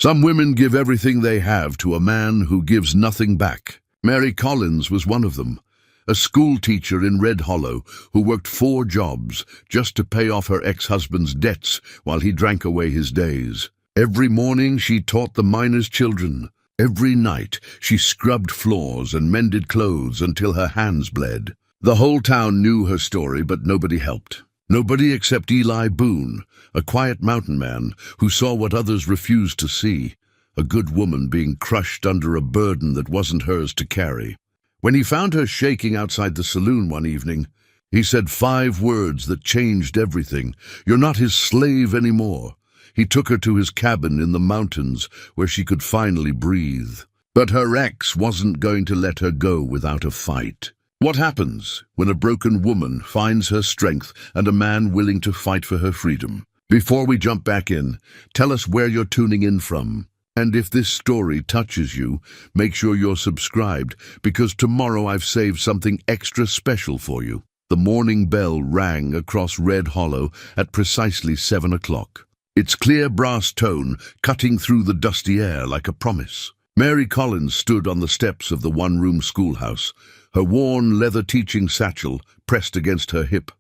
Some women give everything they have to a man who gives nothing back. Mary Collins was one of them, a school teacher in Red Hollow who worked 4 jobs just to pay off her ex-husband's debts while he drank away his days. Every morning she taught the miners' children. Every night she scrubbed floors and mended clothes until her hands bled. The whole town knew her story, but nobody helped. Nobody except Eli Boone, a quiet mountain man who saw what others refused to see, a good woman being crushed under a burden that wasn't hers to carry. When he found her shaking outside the saloon one evening, he said 5 words that changed everything. "You're not his slave anymore." He took her to his cabin in the mountains where she could finally breathe. But her ex wasn't going to let her go without a fight. What happens when a broken woman finds her strength and a man willing to fight for her freedom? Before we jump back in, tell us where you're tuning in from. And if this story touches you, make sure you're subscribed, because tomorrow I've saved something extra special for you. The morning bell rang across Red Hollow at precisely 7 o'clock. Its clear brass tone cutting through the dusty air like a promise. Mary Collins stood on the steps of the one-room schoolhouse, her worn leather teaching satchel pressed against her hip,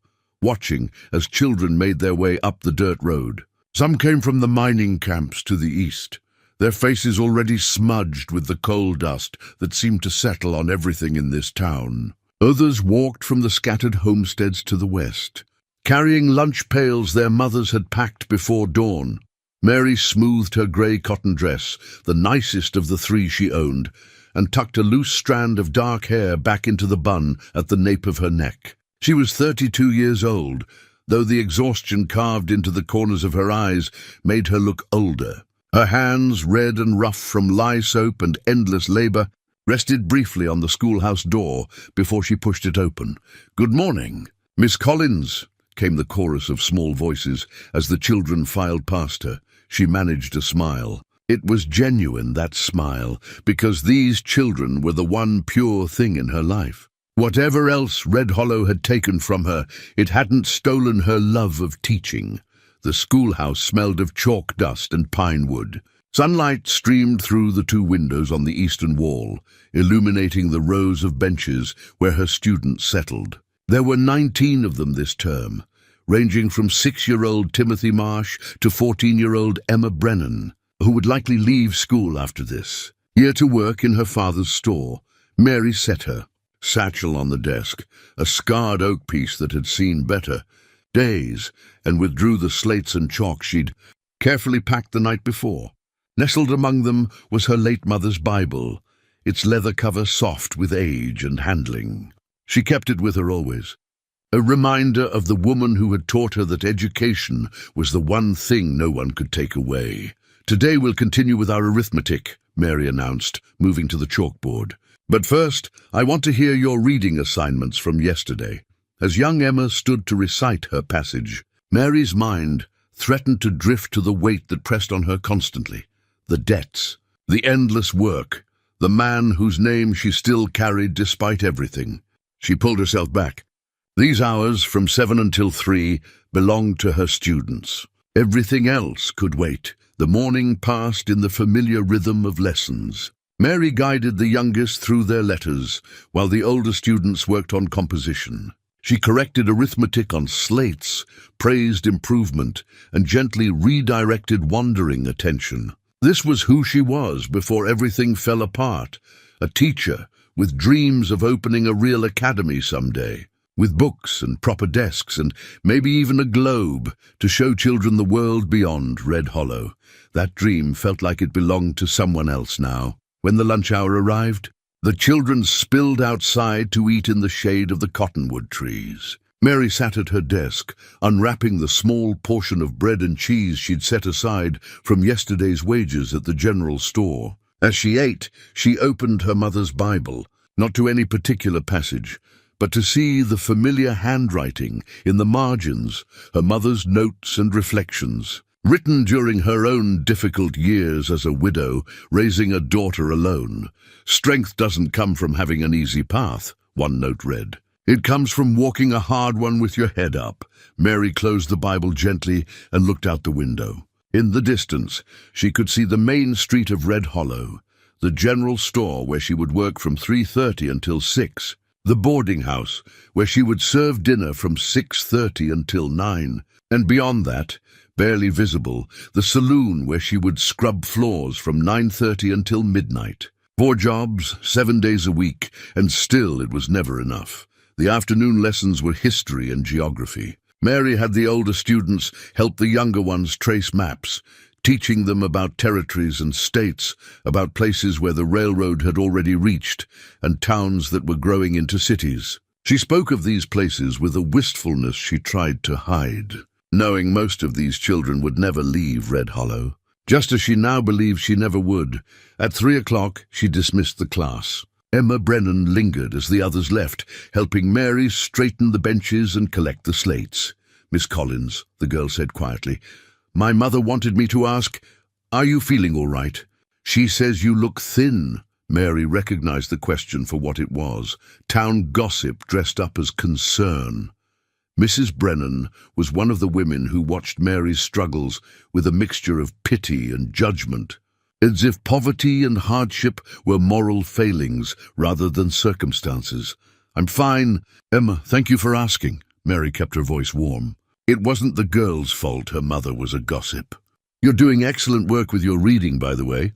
watching as children made their way up the dirt road. Some came from the mining camps to the east, their faces already smudged with the coal dust that seemed to settle on everything in this town. Others walked from the scattered homesteads to the west, carrying lunch pails their mothers had packed before dawn. Mary smoothed her grey cotton dress, the nicest of the 3 she owned, and tucked a loose strand of dark hair back into the bun at the nape of her neck. She was 32 years old, though the exhaustion carved into the corners of her eyes made her look older. Her hands, red and rough from lye soap and endless labor, rested briefly on the schoolhouse door before she pushed it open. "Good morning, Miss Collins," came the chorus of small voices as the children filed past her. She managed a smile. It was genuine, that smile, because these children were the one pure thing in her life. Whatever else Red Hollow had taken from her, it hadn't stolen her love of teaching. The schoolhouse smelled of chalk dust and pine wood. Sunlight streamed through the 2 windows on the eastern wall, illuminating the rows of benches where her students settled. There were 19 of them this term, ranging from 6-year-old Timothy Marsh to 14-year-old Emma Brennan, who would likely leave school after this. Here to work in her father's store, Mary set her, satchel on the desk, a scarred oak piece that had seen better days, and withdrew the slates and chalk she'd carefully packed the night before. Nestled among them was her late mother's Bible, its leather cover soft with age and handling. She kept it with her always, a reminder of the woman who had taught her that education was the one thing no one could take away. "Today we'll continue with our arithmetic," Mary announced, moving to the chalkboard. "But first, I want to hear your reading assignments from yesterday." As young Emma stood to recite her passage, Mary's mind threatened to drift to the weight that pressed on her constantly. The debts, the endless work, the man whose name she still carried despite everything. She pulled herself back. These hours, from 7 until 3, belonged to her students. Everything else could wait. The morning passed in the familiar rhythm of lessons. Mary guided the youngest through their letters, while the older students worked on composition. She corrected arithmetic on slates, praised improvement, and gently redirected wandering attention. This was who she was before everything fell apart, a teacher with dreams of opening a real academy someday, with books and proper desks and maybe even a globe to show children the world beyond Red Hollow. That dream felt like it belonged to someone else now. When the lunch hour arrived, the children spilled outside to eat in the shade of the cottonwood trees. Mary sat at her desk, unwrapping the small portion of bread and cheese she'd set aside from yesterday's wages at the general store. As she ate, she opened her mother's Bible, not to any particular passage, but to see the familiar handwriting in the margins, her mother's notes and reflections. Written during her own difficult years as a widow, raising a daughter alone. "Strength doesn't come from having an easy path," one note read. "It comes from walking a hard one with your head up." Mary closed the Bible gently and looked out the window. In the distance, she could see the main street of Red Hollow, the general store where she would work from 3:30 until 6, the boarding house where she would serve dinner from 6:30 until 9, and beyond that, barely visible, the saloon where she would scrub floors from 9:30 until midnight. 4 jobs, 7 days a week, and still it was never enough. The afternoon lessons were history and geography. Mary had the older students help the younger ones trace maps, teaching them about territories and states, about places where the railroad had already reached, and towns that were growing into cities. She spoke of these places with a wistfulness she tried to hide, knowing most of these children would never leave Red Hollow, just as she now believed she never would. At 3 o'clock, she dismissed the class. Emma Brennan lingered as the others left, helping Mary straighten the benches and collect the slates. "Miss Collins," the girl said quietly, "my mother wanted me to ask, are you feeling all right? She says you look thin." Mary recognized the question for what it was, town gossip dressed up as concern. Mrs. Brennan was one of the women who watched Mary's struggles with a mixture of pity and judgment, as if poverty and hardship were moral failings rather than circumstances. "I'm fine, Emma, thank you for asking." Mary kept her voice warm. It wasn't the girl's fault her mother was a gossip. "You're doing excellent work with your reading, by the way.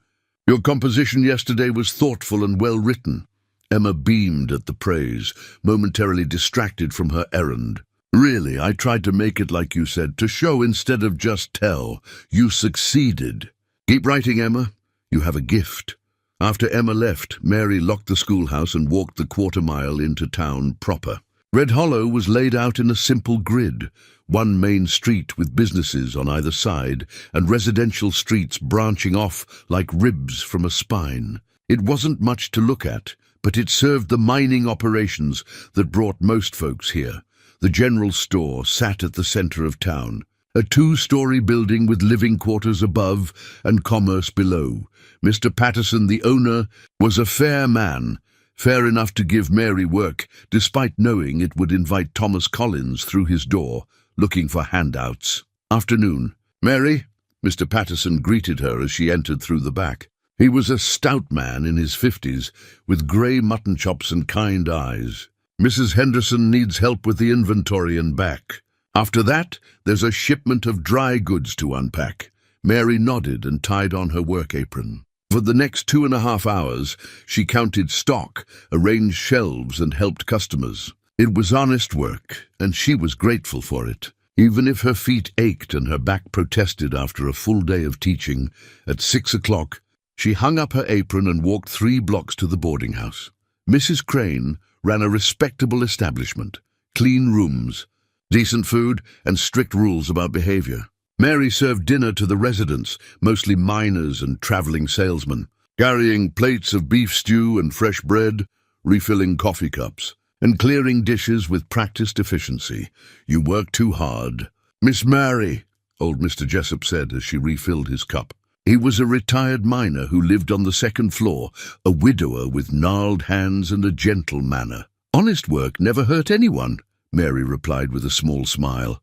Your composition yesterday was thoughtful and well written." Emma beamed at the praise, momentarily distracted from her errand. "Really, I tried to make it like you said, to show instead of just tell. You succeeded. Keep writing, Emma. You have a gift." After Emma left, Mary locked the schoolhouse and walked the quarter-mile into town proper. Red Hollow was laid out in a simple grid, one main street with businesses on either side, and residential streets branching off like ribs from a spine. It wasn't much to look at, but it served the mining operations that brought most folks here. The general store sat at the center of town, a 2-story building with living quarters above and commerce below. Mr. Patterson, the owner, was a fair man, fair enough to give Mary work, despite knowing it would invite Thomas Collins through his door, looking for handouts. "Afternoon. Mary?" Mr. Patterson greeted her as she entered through the back. He was a stout man in his 50s, with grey mutton chops and kind eyes. "Mrs. Henderson needs help with the inventory and back. After that, there's a shipment of dry goods to unpack." Mary nodded and tied on her work apron. For the next 2.5 hours, she counted stock, arranged shelves, and helped customers. It was honest work, and she was grateful for it. Even if her feet ached and her back protested after a full day of teaching, at 6 o'clock, she hung up her apron and walked 3 blocks to the boarding house. Mrs. Crane ran a respectable establishment, clean rooms, decent food, and strict rules about behavior. Mary served dinner to the residents, mostly miners and traveling salesmen, carrying plates of beef stew and fresh bread, refilling coffee cups, and clearing dishes with practiced efficiency. "You work too hard." "Miss Mary," old Mr. Jessup said as she refilled his cup. He was a retired miner who lived on the 2nd floor, a widower with gnarled hands and a gentle manner. "Honest work never hurt anyone," Mary replied with a small smile.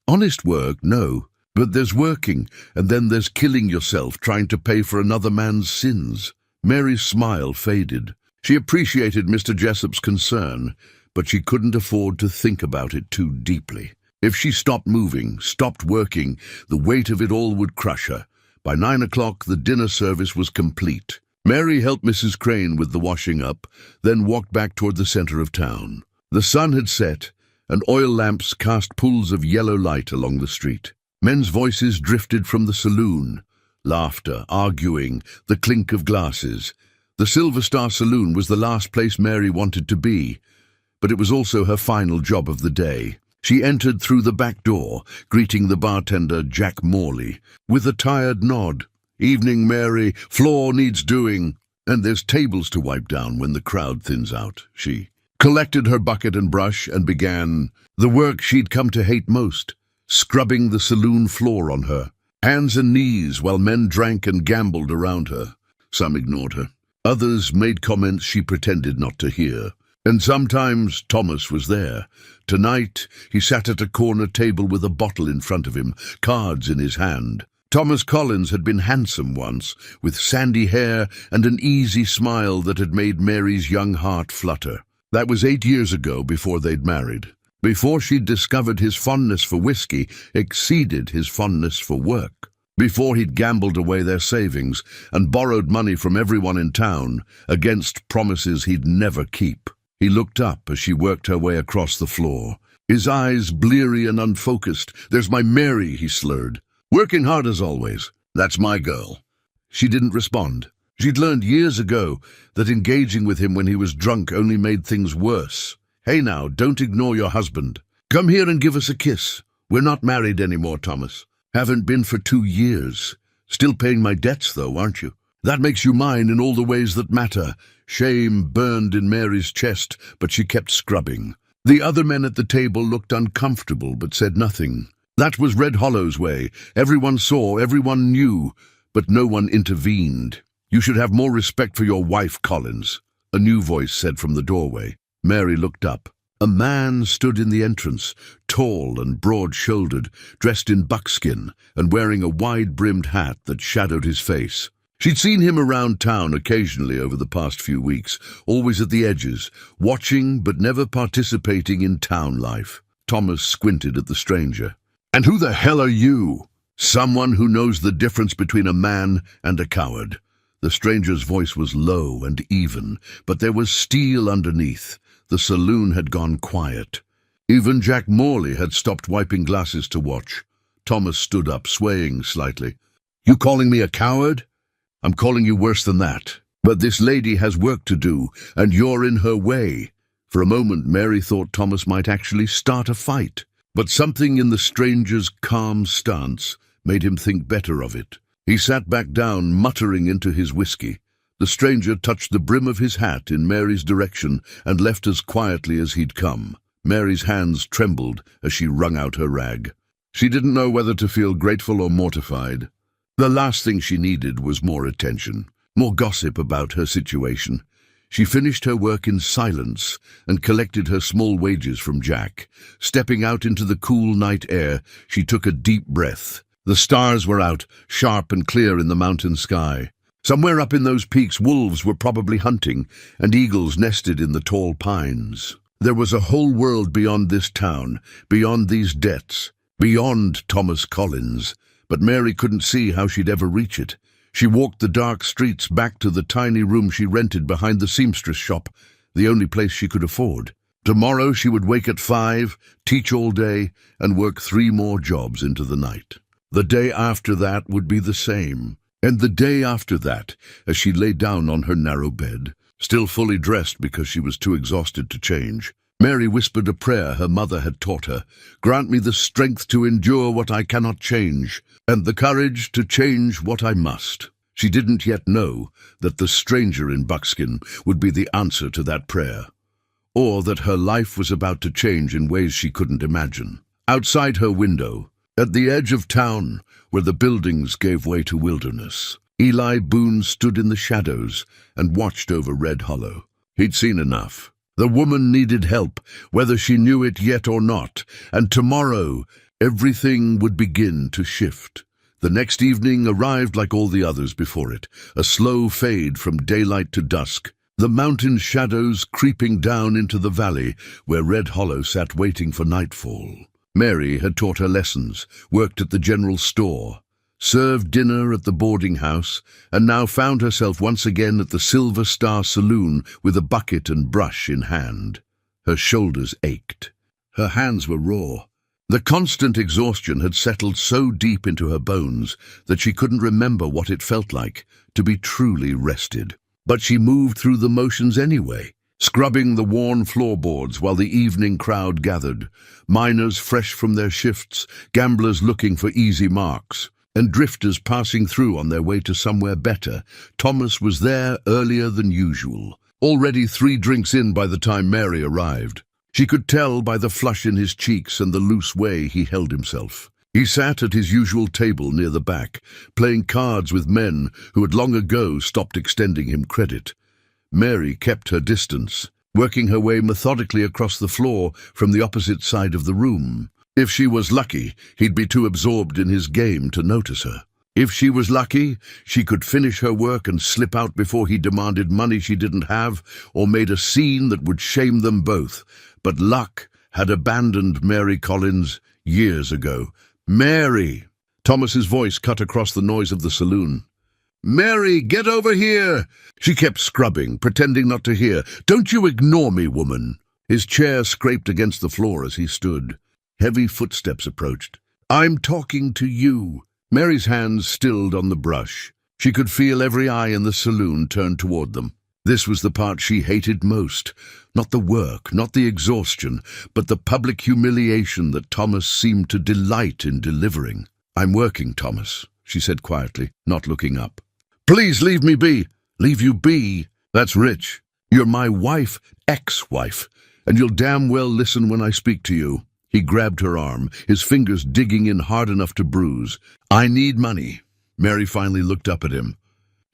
"Honest work, no. But there's working, and then there's killing yourself trying to pay for another man's sins." Mary's smile faded. She appreciated Mr. Jessup's concern, but she couldn't afford to think about it too deeply. If she stopped moving, stopped working, the weight of it all would crush her. By 9 o'clock, the dinner service was complete. Mary helped Mrs. Crane with the washing up, then walked back toward the center of town. The sun had set, and oil lamps cast pools of yellow light along the street. Men's voices drifted from the saloon, laughter, arguing, the clink of glasses. The Silver Star Saloon was the last place Mary wanted to be, but it was also her final job of the day. She entered through the back door, greeting the bartender, Jack Morley, with a tired nod. "Evening, Mary. Floor needs doing, and there's tables to wipe down when the crowd thins out." She collected her bucket and brush and began the work she'd come to hate most, scrubbing the saloon floor on her, hands and knees while men drank and gambled around her. Some ignored her. Others made comments she pretended not to hear. And sometimes Thomas was there. Tonight, he sat at a corner table with a bottle in front of him, cards in his hand. Thomas Collins had been handsome once, with sandy hair and an easy smile that had made Mary's young heart flutter. That was 8 years ago, before they'd married. Before she'd discovered his fondness for whiskey exceeded his fondness for work. Before he'd gambled away their savings and borrowed money from everyone in town against promises he'd never keep. He looked up as she worked her way across the floor. His eyes bleary and unfocused. "There's my Mary," he slurred. "Working hard as always. That's my girl." She didn't respond. She'd learned years ago that engaging with him when he was drunk only made things worse. "Hey now, don't ignore your husband. Come here and give us a kiss. We're not married anymore, Thomas. Haven't been for 2 years. Still paying my debts, though, aren't you? That makes you mine in all the ways that matter." Shame burned in Mary's chest, but she kept scrubbing. The other men at the table looked uncomfortable but said nothing. That was Red Hollow's way. Everyone saw, everyone knew, but no one intervened. "You should have more respect for your wife, Collins," a new voice said from the doorway. Mary looked up. A man stood in the entrance, tall and broad-shouldered, dressed in buckskin and wearing a wide-brimmed hat that shadowed his face. She'd seen him around town occasionally over the past few weeks, always at the edges, watching but never participating in town life. Thomas squinted at the stranger. "And who the hell are you?" "Someone who knows the difference between a man and a coward." The stranger's voice was low and even, but there was steel underneath. The saloon had gone quiet. Even Jack Morley had stopped wiping glasses to watch. Thomas stood up, swaying slightly. "You calling me a coward?" "I'm calling you worse than that. But this lady has work to do, and you're in her way." For a moment, Mary thought Thomas might actually start a fight. But something in the stranger's calm stance made him think better of it. He sat back down, muttering into his whiskey. The stranger touched the brim of his hat in Mary's direction and left as quietly as he'd come. Mary's hands trembled as she wrung out her rag. She didn't know whether to feel grateful or mortified. The last thing she needed was more attention, more gossip about her situation. She finished her work in silence and collected her small wages from Jack. Stepping out into the cool night air, she took a deep breath. The stars were out, sharp and clear in the mountain sky. Somewhere up in those peaks, wolves were probably hunting, and eagles nested in the tall pines. There was a whole world beyond this town, beyond these debts, beyond Thomas Collins. But Mary couldn't see how she'd ever reach it. She walked the dark streets back to the tiny room she rented behind the seamstress shop, the only place she could afford. Tomorrow she would wake at 5, teach all day, and work 3 more jobs into the night. The day after that would be the same. And the day after that, as she lay down on her narrow bed, still fully dressed because she was too exhausted to change, Mary whispered a prayer her mother had taught her. "Grant me the strength to endure what I cannot change, and the courage to change what I must." She didn't yet know that the stranger in buckskin would be the answer to that prayer, or that her life was about to change in ways she couldn't imagine. Outside her window, at the edge of town, where the buildings gave way to wilderness, Eli Boone stood in the shadows and watched over Red Hollow. He'd seen enough. The woman needed help, whether she knew it yet or not, and tomorrow everything would begin to shift. The next evening arrived like all the others before it, a slow fade from daylight to dusk, the mountain shadows creeping down into the valley where Red Hollow sat waiting for nightfall. Mary had taught her lessons, worked at the general store, served dinner at the boarding house, and now found herself once again at the Silver Star Saloon with a bucket and brush in hand. Her shoulders ached. Her hands were raw. The constant exhaustion had settled so deep into her bones that she couldn't remember what it felt like to be truly rested. But she moved through the motions anyway, scrubbing the worn floorboards while the evening crowd gathered, miners fresh from their shifts, gamblers looking for easy marks, and drifters passing through on their way to somewhere better. Thomas was there earlier than usual, already 3 drinks in by the time Mary arrived. She could tell by the flush in his cheeks and the loose way he held himself. He sat at his usual table near the back, playing cards with men who had long ago stopped extending him credit. Mary kept her distance, working her way methodically across the floor from the opposite side of the room. If she was lucky, he'd be too absorbed in his game to notice her. If she was lucky, she could finish her work and slip out before he demanded money she didn't have or made a scene that would shame them both. But luck had abandoned Mary Collins years ago. "Mary!" Thomas's voice cut across the noise of the saloon. "Mary, get over here!" She kept scrubbing, pretending not to hear. "Don't you ignore me, woman!" His chair scraped against the floor as he stood. Heavy footsteps approached. "I'm talking to you." Mary's hands stilled on the brush. She could feel every eye in the saloon turned toward them. This was the part she hated most. Not the work, not the exhaustion, but the public humiliation that Thomas seemed to delight in delivering. "I'm working, Thomas," she said quietly, not looking up. "Please leave me be." "Leave you be? That's rich. You're my wife, ex-wife, and you'll damn well listen when I speak to you." He grabbed her arm, his fingers digging in hard enough to bruise. "I need money." Mary finally looked up at him.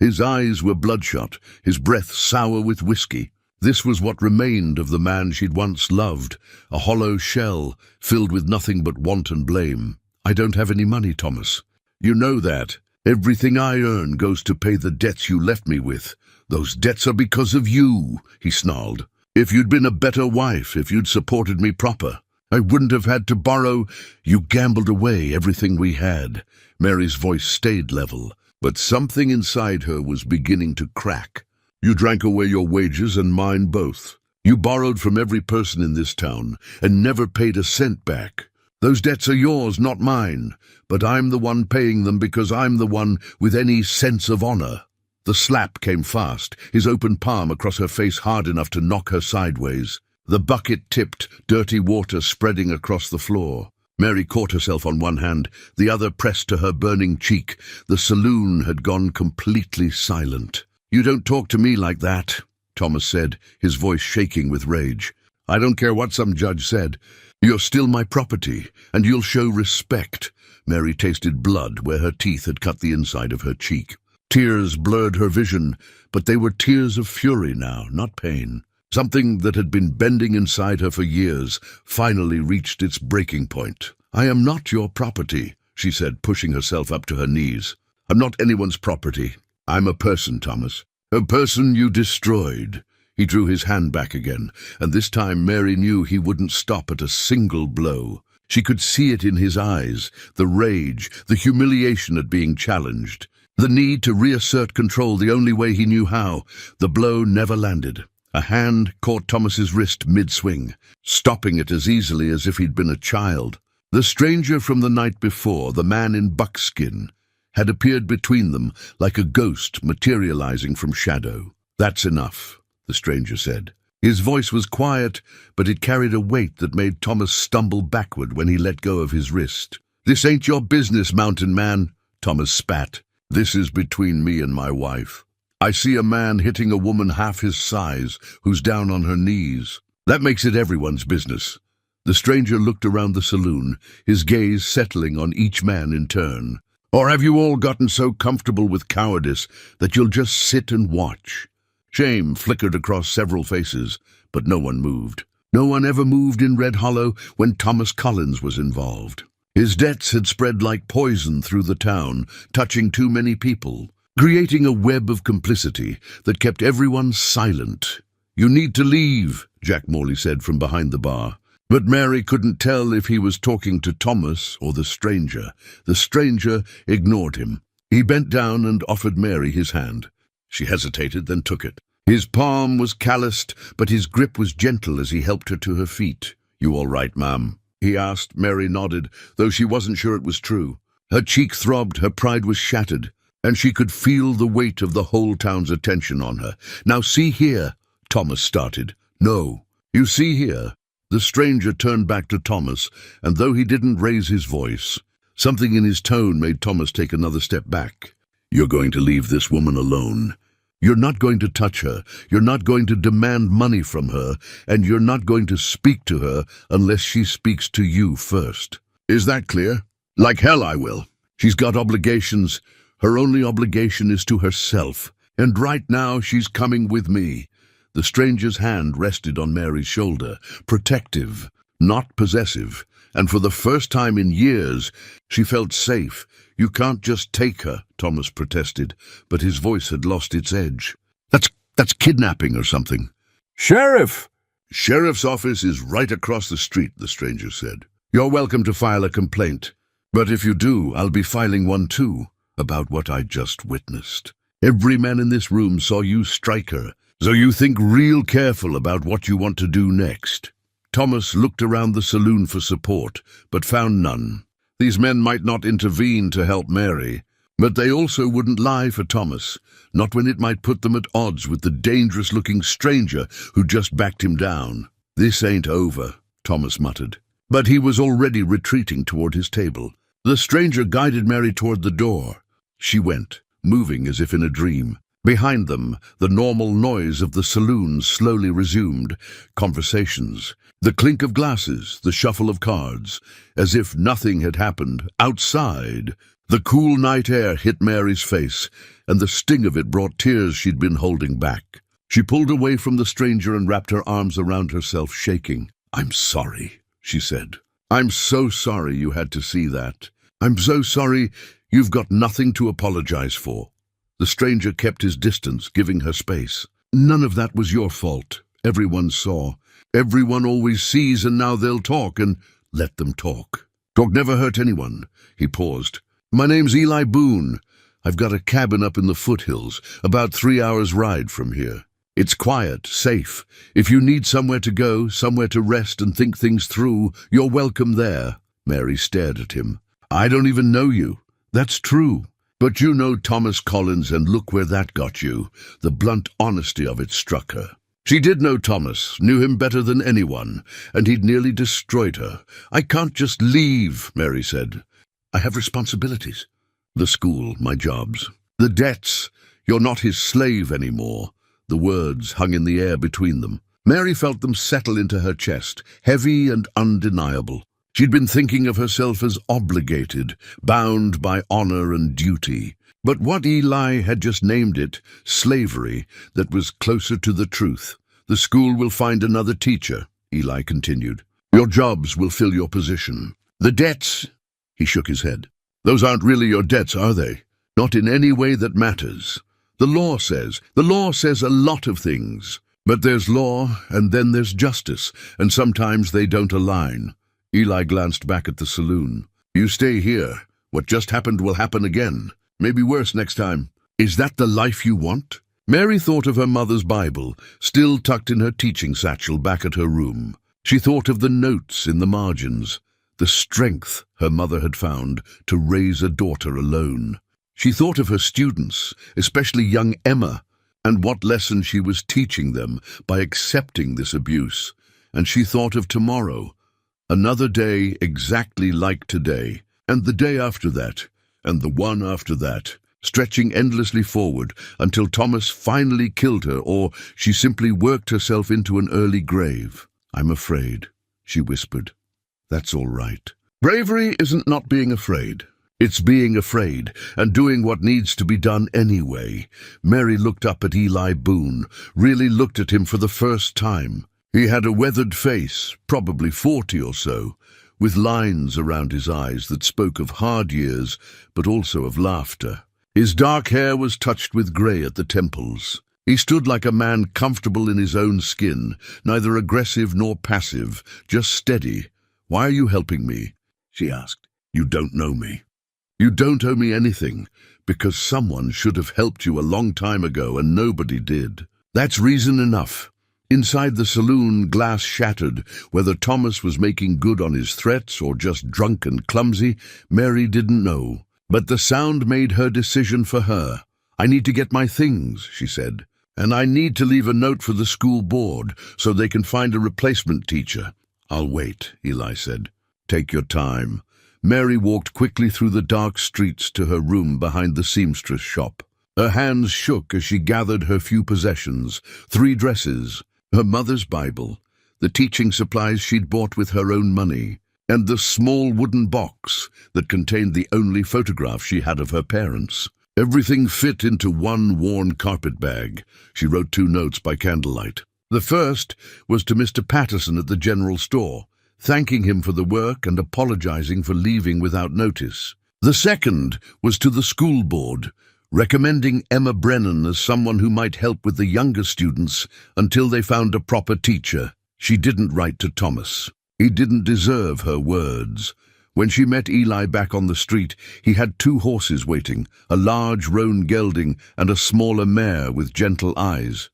His eyes were bloodshot, his breath sour with whiskey. This was what remained of the man she'd once loved, a hollow shell filled with nothing but want and blame. "I don't have any money, Thomas. You know that. Everything I earn goes to pay the debts you left me with. Those debts are because of you," he snarled. "If you'd been a better wife, if you'd supported me proper, I wouldn't have had to borrow. You gambled away everything we had." Mary's voice stayed level, but something inside her was beginning to crack. "You drank away your wages and mine both. You borrowed from every person in this town and never paid a cent back. Those debts are yours, not mine, but I'm the one paying them because I'm the one with any sense of honor." The slap came fast, his open palm across her face hard enough to knock her sideways. The bucket tipped, dirty water spreading across the floor. Mary caught herself on one hand, the other pressed to her burning cheek. The saloon had gone completely silent. "You don't talk to me like that," Thomas said, his voice shaking with rage. "I don't care what some judge said. You're still my property, and you'll show respect." Mary tasted blood where her teeth had cut the inside of her cheek. Tears blurred her vision, but they were tears of fury now, not pain. Something that had been bending inside her for years finally reached its breaking point. "I am not your property," she said, pushing herself up to her knees. "I'm not anyone's property. I'm a person, Thomas. A person you destroyed." He drew his hand back again, and this time Mary knew he wouldn't stop at a single blow. She could see it in his eyes, the rage, the humiliation at being challenged, the need to reassert control the only way he knew how. The blow never landed. A hand caught Thomas's wrist mid-swing, stopping it as easily as if he'd been a child. The stranger from the night before, the man in buckskin, had appeared between them like a ghost materializing from shadow. "That's enough," the stranger said. His voice was quiet, but it carried a weight that made Thomas stumble backward when he let go of his wrist. "This ain't your business, mountain man," Thomas spat. "This is between me and my wife. I see a man hitting a woman half his size who's down on her knees. That makes it everyone's business." The stranger looked around the saloon, his gaze settling on each man in turn. "Or have you all gotten so comfortable with cowardice that you'll just sit and watch?" Shame flickered across several faces, but no one moved. No one ever moved in Red Hollow when Thomas Collins was involved. His debts had spread like poison through the town, touching too many people, creating a web of complicity that kept everyone silent. "You need to leave," Jack Morley said from behind the bar. But Mary couldn't tell if he was talking to Thomas or the stranger. The stranger ignored him. He bent down and offered Mary his hand. She hesitated, then took it. His palm was calloused, but his grip was gentle as he helped her to her feet. "You all right, ma'am?" he asked. Mary nodded, though she wasn't sure it was true. Her cheek throbbed, her pride was shattered, and she could feel the weight of the whole town's attention on her. "Now see here," Thomas started. "No, you see here." The stranger turned back to Thomas, and though he didn't raise his voice, something in his tone made Thomas take another step back. "You're going to leave this woman alone. You're not going to touch her, you're not going to demand money from her, and you're not going to speak to her unless she speaks to you first. Is that clear?" "Like hell I will. She's got obligations. Her only obligation is to herself, and right now she's coming with me." The stranger's hand rested on Mary's shoulder, protective, not possessive. and for the first time in years, she felt safe. "You can't just take her," Thomas protested, but his voice had lost its edge. That's kidnapping or something." "Sheriff!" "Sheriff's office is right across the street," the stranger said. "You're welcome to file a complaint. But if you do, I'll be filing one too, about what I just witnessed. Every man in this room saw you strike her, so you think real careful about what you want to do next." Thomas looked around the saloon for support, but found none. These men might not intervene to help Mary, but they also wouldn't lie for Thomas, not when it might put them at odds with the dangerous-looking stranger who just backed him down. "This ain't over," Thomas muttered. But he was already retreating toward his table. The stranger guided Mary toward the door. She went, moving as if in a dream. Behind them, the normal noise of the saloon slowly resumed. Conversations, the clink of glasses, the shuffle of cards, as if nothing had happened. Outside, the cool night air hit Mary's face, and the sting of it brought tears she'd been holding back. She pulled away from the stranger and wrapped her arms around herself, shaking. "I'm sorry," she said. "I'm so sorry you had to see that. I'm so sorry you've got nothing to apologize for." The stranger kept his distance, giving her space. "None of that was your fault. Everyone saw. Everyone always sees, and now they'll talk, and let them talk. Talk never hurt anyone." He paused. "My name's Eli Boone. I've got a cabin up in the foothills, about 3 hours' ride from here. It's quiet, safe. If you need somewhere to go, somewhere to rest and think things through, you're welcome there." Mary stared at him. "I don't even know you." "That's true. But you know Thomas Collins, and look where that got you." The blunt honesty of it struck her. She did know Thomas, knew him better than anyone, and he'd nearly destroyed her. "I can't just leave," Mary said. "I have responsibilities. The school, my jobs, the debts. You're not his slave anymore." The words hung in the air between them. Mary felt them settle into her chest, heavy and undeniable. She'd been thinking of herself as obligated, bound by honor and duty. But what Eli had just named it, slavery, that was closer to the truth. "The school will find another teacher," Eli continued. "Your jobs will fill your position. The debts," he shook his head. "Those aren't really your debts, are they? Not in any way that matters. The law says a lot of things. But there's law, and then there's justice, and sometimes they don't align." Eli glanced back at the saloon. "You stay here. What just happened will happen again. Maybe worse next time. Is that the life you want?" Mary thought of her mother's Bible, still tucked in her teaching satchel back at her room. She thought of the notes in the margins, the strength her mother had found to raise a daughter alone. She thought of her students, especially young Emma, and what lesson she was teaching them by accepting this abuse. And she thought of tomorrow, another day exactly like today, and the day after that, and the one after that, stretching endlessly forward until Thomas finally killed her, or she simply worked herself into an early grave. "I'm afraid," she whispered. "That's all right." Bravery isn't not being afraid. It's being afraid and doing what needs to be done anyway. Mary looked up at Eli Boone, really looked at him for the first time. He had a weathered face, probably 40 or so, with lines around his eyes that spoke of hard years, but also of laughter. His dark hair was touched with grey at the temples. He stood like a man comfortable in his own skin, neither aggressive nor passive, just steady. "Why are you helping me?" she asked. "You don't know me. You don't owe me anything, because someone should have helped you a long time ago and nobody did." That's reason enough. Inside the saloon, glass shattered. Whether Thomas was making good on his threats or just drunk and clumsy, Mary didn't know. But the sound made her decision for her. "I need to get my things," she said. "And I need to leave a note for the school board so they can find a replacement teacher." "I'll wait," Eli said. "Take your time." Mary walked quickly through the dark streets to her room behind the seamstress shop. Her hands shook as she gathered her few possessions: 3 dresses, her mother's Bible, the teaching supplies she'd bought with her own money, and the small wooden box that contained the only photograph she had of her parents. Everything fit into one worn carpet bag. She wrote 2 notes by candlelight. The first was to Mr. Patterson at the general store. thanking him for the work and apologizing for leaving without notice. The second was to the school board, recommending Emma Brennan as someone who might help with the younger students until they found a proper teacher. She didn't write to Thomas. He didn't deserve her words. When she met Eli back on the street, he had 2 horses waiting, a large roan gelding and a smaller mare with gentle eyes.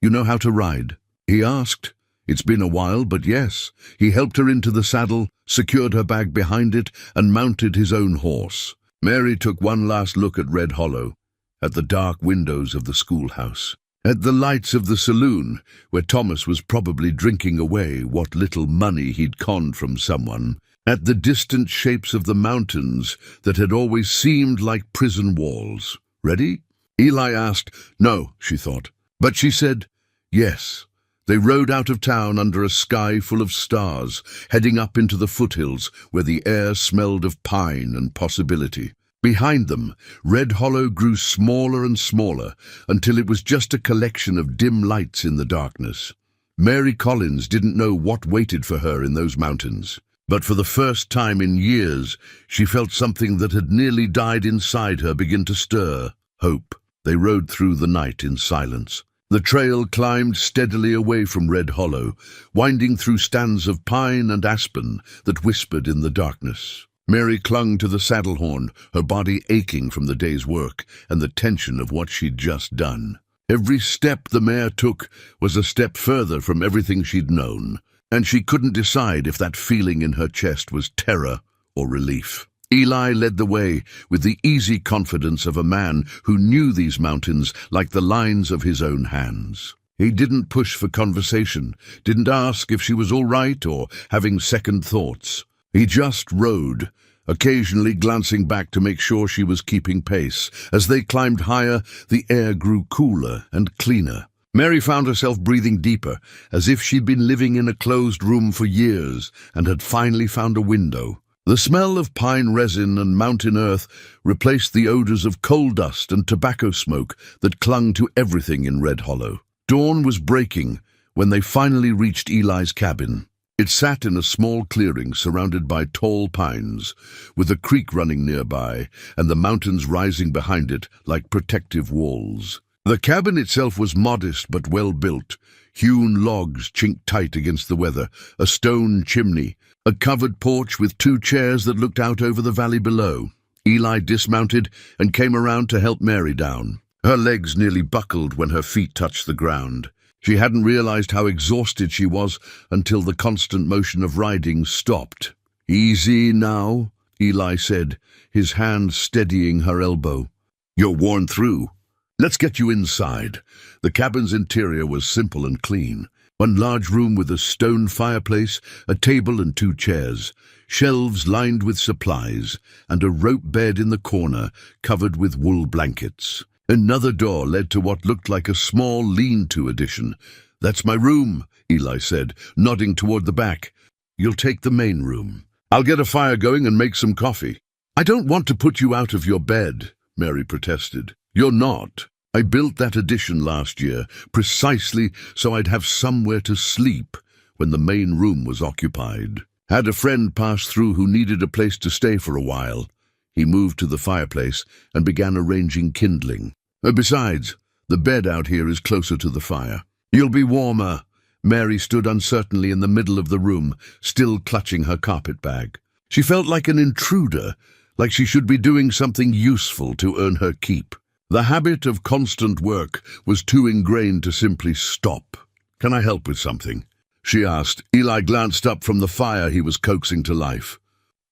"You know how to ride?" he asked. It's been a while, but yes. He helped her into the saddle, secured her bag behind it, and mounted his own horse. Mary took one last look at Red Hollow, at the dark windows of the schoolhouse, at the lights of the saloon, where Thomas was probably drinking away what little money he'd conned from someone, at the distant shapes of the mountains that had always seemed like prison walls. "Ready?" Eli asked. "No," she thought. But she said, "Yes." They rode out of town under a sky full of stars, heading up into the foothills where the air smelled of pine and possibility. Behind them, Red Hollow grew smaller and smaller until it was just a collection of dim lights in the darkness. Mary Collins didn't know what waited for her in those mountains, but for the first time in years, she felt something that had nearly died inside her begin to stir: hope. They rode through the night in silence. The trail climbed steadily away from Red Hollow, winding through stands of pine and aspen that whispered in the darkness. Mary clung to the saddle horn, her body aching from the day's work and the tension of what she'd just done. Every step the mare took was a step further from everything she'd known, and she couldn't decide if that feeling in her chest was terror or relief. Eli led the way with the easy confidence of a man who knew these mountains like the lines of his own hands. He didn't push for conversation, didn't ask if she was all right or having second thoughts. He just rode, occasionally glancing back to make sure she was keeping pace. As they climbed higher, the air grew cooler and cleaner. Mary found herself breathing deeper, as if she'd been living in a closed room for years and had finally found a window. The smell of pine resin and mountain earth replaced the odors of coal dust and tobacco smoke that clung to everything in Red Hollow. Dawn was breaking when they finally reached Eli's cabin. It sat in a small clearing surrounded by tall pines, with a creek running nearby and the mountains rising behind it like protective walls. The cabin itself was modest but well built. Hewn logs chinked tight against the weather, a stone chimney, a covered porch with 2 chairs that looked out over the valley below. Eli dismounted and came around to help Mary down. Her legs nearly buckled when her feet touched the ground. She hadn't realized how exhausted she was until the constant motion of riding stopped. "Easy now," Eli said, his hand steadying her elbow. "You're worn through. Let's get you inside." The cabin's interior was simple and clean. One large room with a stone fireplace, a table and 2 chairs, shelves lined with supplies, and a rope bed in the corner covered with wool blankets. Another door led to what looked like a small lean-to addition. "That's my room," Eli said, nodding toward the back. "You'll take the main room. I'll get a fire going and make some coffee." "I don't want to put you out of your bed," Mary protested. "You're not. I built that addition last year, precisely so I'd have somewhere to sleep when the main room was occupied. Had a friend pass through who needed a place to stay for a while." He moved to the fireplace and began arranging kindling. "Besides, the bed out here is closer to the fire. You'll be warmer." Mary stood uncertainly in the middle of the room, still clutching her carpet bag. She felt like an intruder, like she should be doing something useful to earn her keep. The habit of constant work was too ingrained to simply stop. "Can I help with something?" she asked. Eli glanced up from the fire he was coaxing to life.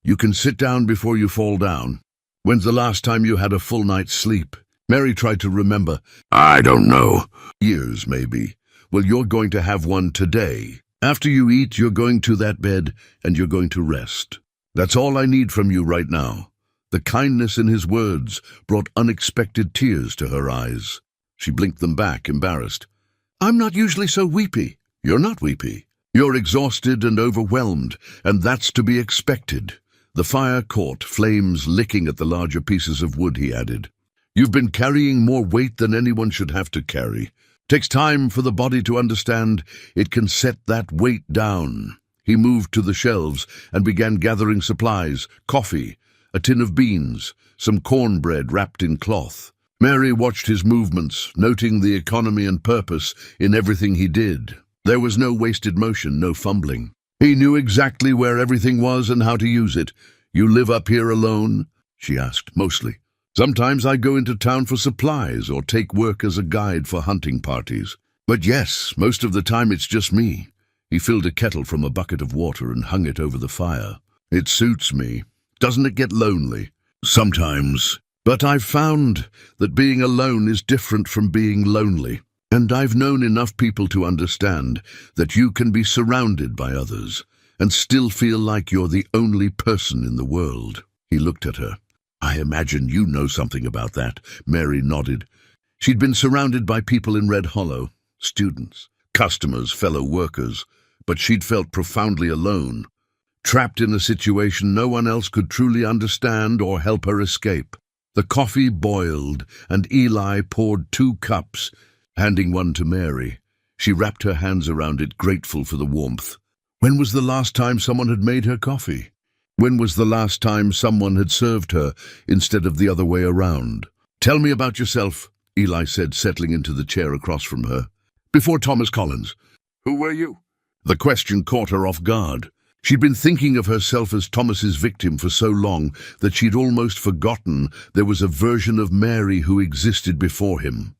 "You can sit down before you fall down. When's the last time you had a full night's sleep?" Mary tried to remember. "I don't know. Years, maybe." "Well, you're going to have one today. After you eat, you're going to that bed and you're going to rest. That's all I need from you right now." The kindness in his words brought unexpected tears to her eyes. She blinked them back, embarrassed. "I'm not usually so weepy." "You're not weepy. You're exhausted and overwhelmed, and that's to be expected." The fire caught, flames licking at the larger pieces of wood, he added. "You've been carrying more weight than anyone should have to carry. Takes time for the body to understand it can set that weight down." He moved to the shelves and began gathering supplies: coffee, a tin of beans, some cornbread wrapped in cloth. Mary watched his movements, noting the economy and purpose in everything he did. There was no wasted motion, no fumbling. He knew exactly where everything was and how to use it. "You live up here alone?" she asked. "Mostly. Sometimes I go into town for supplies or take work as a guide for hunting parties. But yes, most of the time it's just me." He filled a kettle from a bucket of water and hung it over the fire. "It suits me. Doesn't it get lonely?" "Sometimes. But I've found that being alone is different from being lonely. And I've known enough people to understand that you can be surrounded by others and still feel like you're the only person in the world." He looked at her. "I imagine you know something about that." Mary nodded. She'd been surrounded by people in Red Hollow, students, customers, fellow workers, but she'd felt profoundly alone, trapped in a situation no one else could truly understand or help her escape. The coffee boiled, and Eli poured 2 cups, handing one to Mary. She wrapped her hands around it, grateful for the warmth. When was the last time someone had made her coffee? When was the last time someone had served her instead of the other way around? "Tell me about yourself," Eli said, settling into the chair across from her. "Before Thomas Collins." "Who were you?" The question caught her off guard. She'd been thinking of herself as Thomas's victim for so long that she'd almost forgotten there was a version of Mary who existed before him.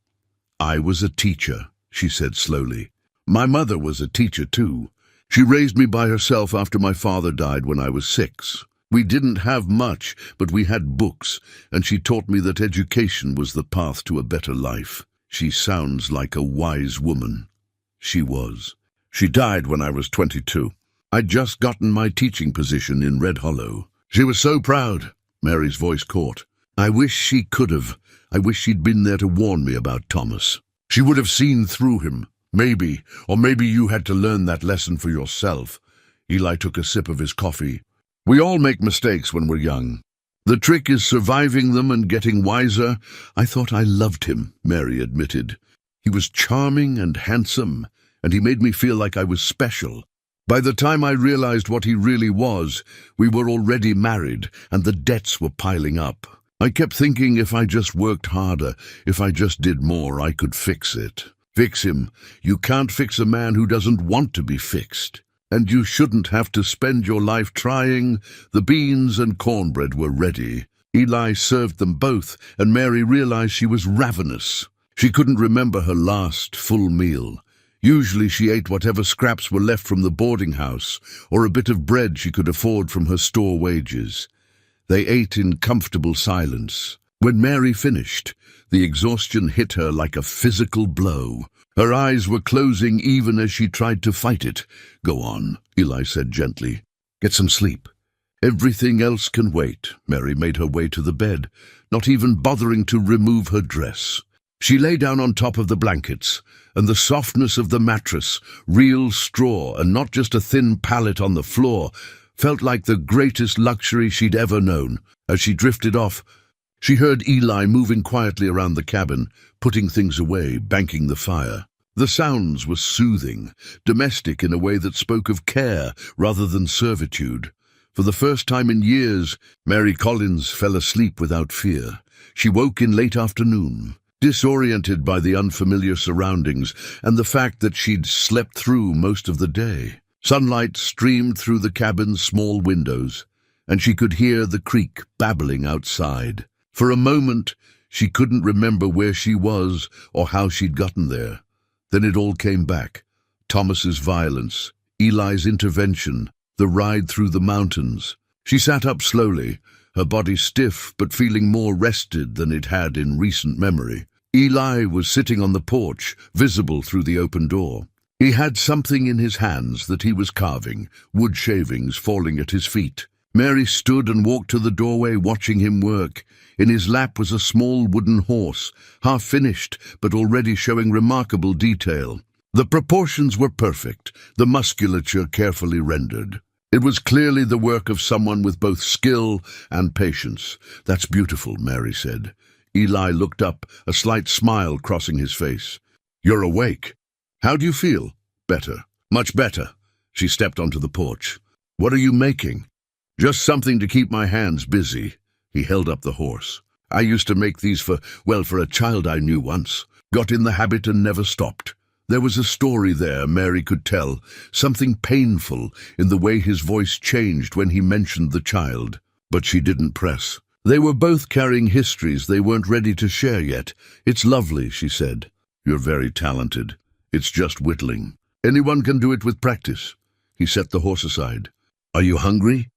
"I was a teacher," she said slowly. "My mother was a teacher too. She raised me by herself after my father died when I was 6. We didn't have much, but we had books, and she taught me that education was the path to a better life." She sounds like a wise woman. She was. She died when I was 22. I'd just gotten my teaching position in Red Hollow. She was so proud. Mary's voice caught. "I wish she could have. I wish she'd been there to warn me about Thomas. She would have seen through him. Maybe, or maybe you had to learn that lesson for yourself." Eli took a sip of his coffee. "We all make mistakes when we're young. The trick is surviving them and getting wiser." "I thought I loved him," Mary admitted. "He was charming and handsome, and he made me feel like I was special. By the time I realized what he really was, we were already married, and the debts were piling up. I kept thinking if I just worked harder, if I just did more, I could fix it." "Fix him? You can't fix a man who doesn't want to be fixed. And you shouldn't have to spend your life trying." The beans and cornbread were ready. Eli served them both, and Mary realized she was ravenous. She couldn't remember her last full meal. Usually she ate whatever scraps were left from the boarding house, or a bit of bread she could afford from her store wages. They ate in comfortable silence. When Mary finished, the exhaustion hit her like a physical blow. Her eyes were closing even as she tried to fight it. "Go on," Eli said gently. "Get some sleep. Everything else can wait." Mary made her way to the bed, not even bothering to remove her dress. She lay down on top of the blankets, and the softness of the mattress, real straw and not just a thin pallet on the floor, felt like the greatest luxury she'd ever known. As she drifted off, she heard Eli moving quietly around the cabin, putting things away, banking the fire. The sounds were soothing, domestic in a way that spoke of care rather than servitude. For the first time in years, Mary Collins fell asleep without fear. She woke in late afternoon, disoriented by the unfamiliar surroundings and the fact that she'd slept through most of the day. Sunlight streamed through the cabin's small windows, and she could hear the creek babbling outside. For a moment, she couldn't remember where she was or how she'd gotten there. Then it all came back. Thomas's violence, Eli's intervention, the ride through the mountains. She sat up slowly, her body stiff but feeling more rested than it had in recent memory. Eli was sitting on the porch, visible through the open door. He had something in his hands that he was carving, wood shavings falling at his feet. Mary stood and walked to the doorway, watching him work. In his lap was a small wooden horse, half finished but already showing remarkable detail. The proportions were perfect, the musculature carefully rendered. It was clearly the work of someone with both skill and patience. "That's beautiful," Mary said. Eli looked up, a slight smile crossing his face. "You're awake. How do you feel?" "Better. Much better." She stepped onto the porch. "What are you making?" "Just something to keep my hands busy." He held up the horse. "I used to make these for a child I knew once. Got in the habit and never stopped." There was a story there Mary could tell, something painful in the way his voice changed when he mentioned the child. But she didn't press. They were both carrying histories they weren't ready to share yet. "It's lovely," she said. "You're very talented. It's just whittling. Anyone can do it with practice." He set the horse aside. "Are you hungry?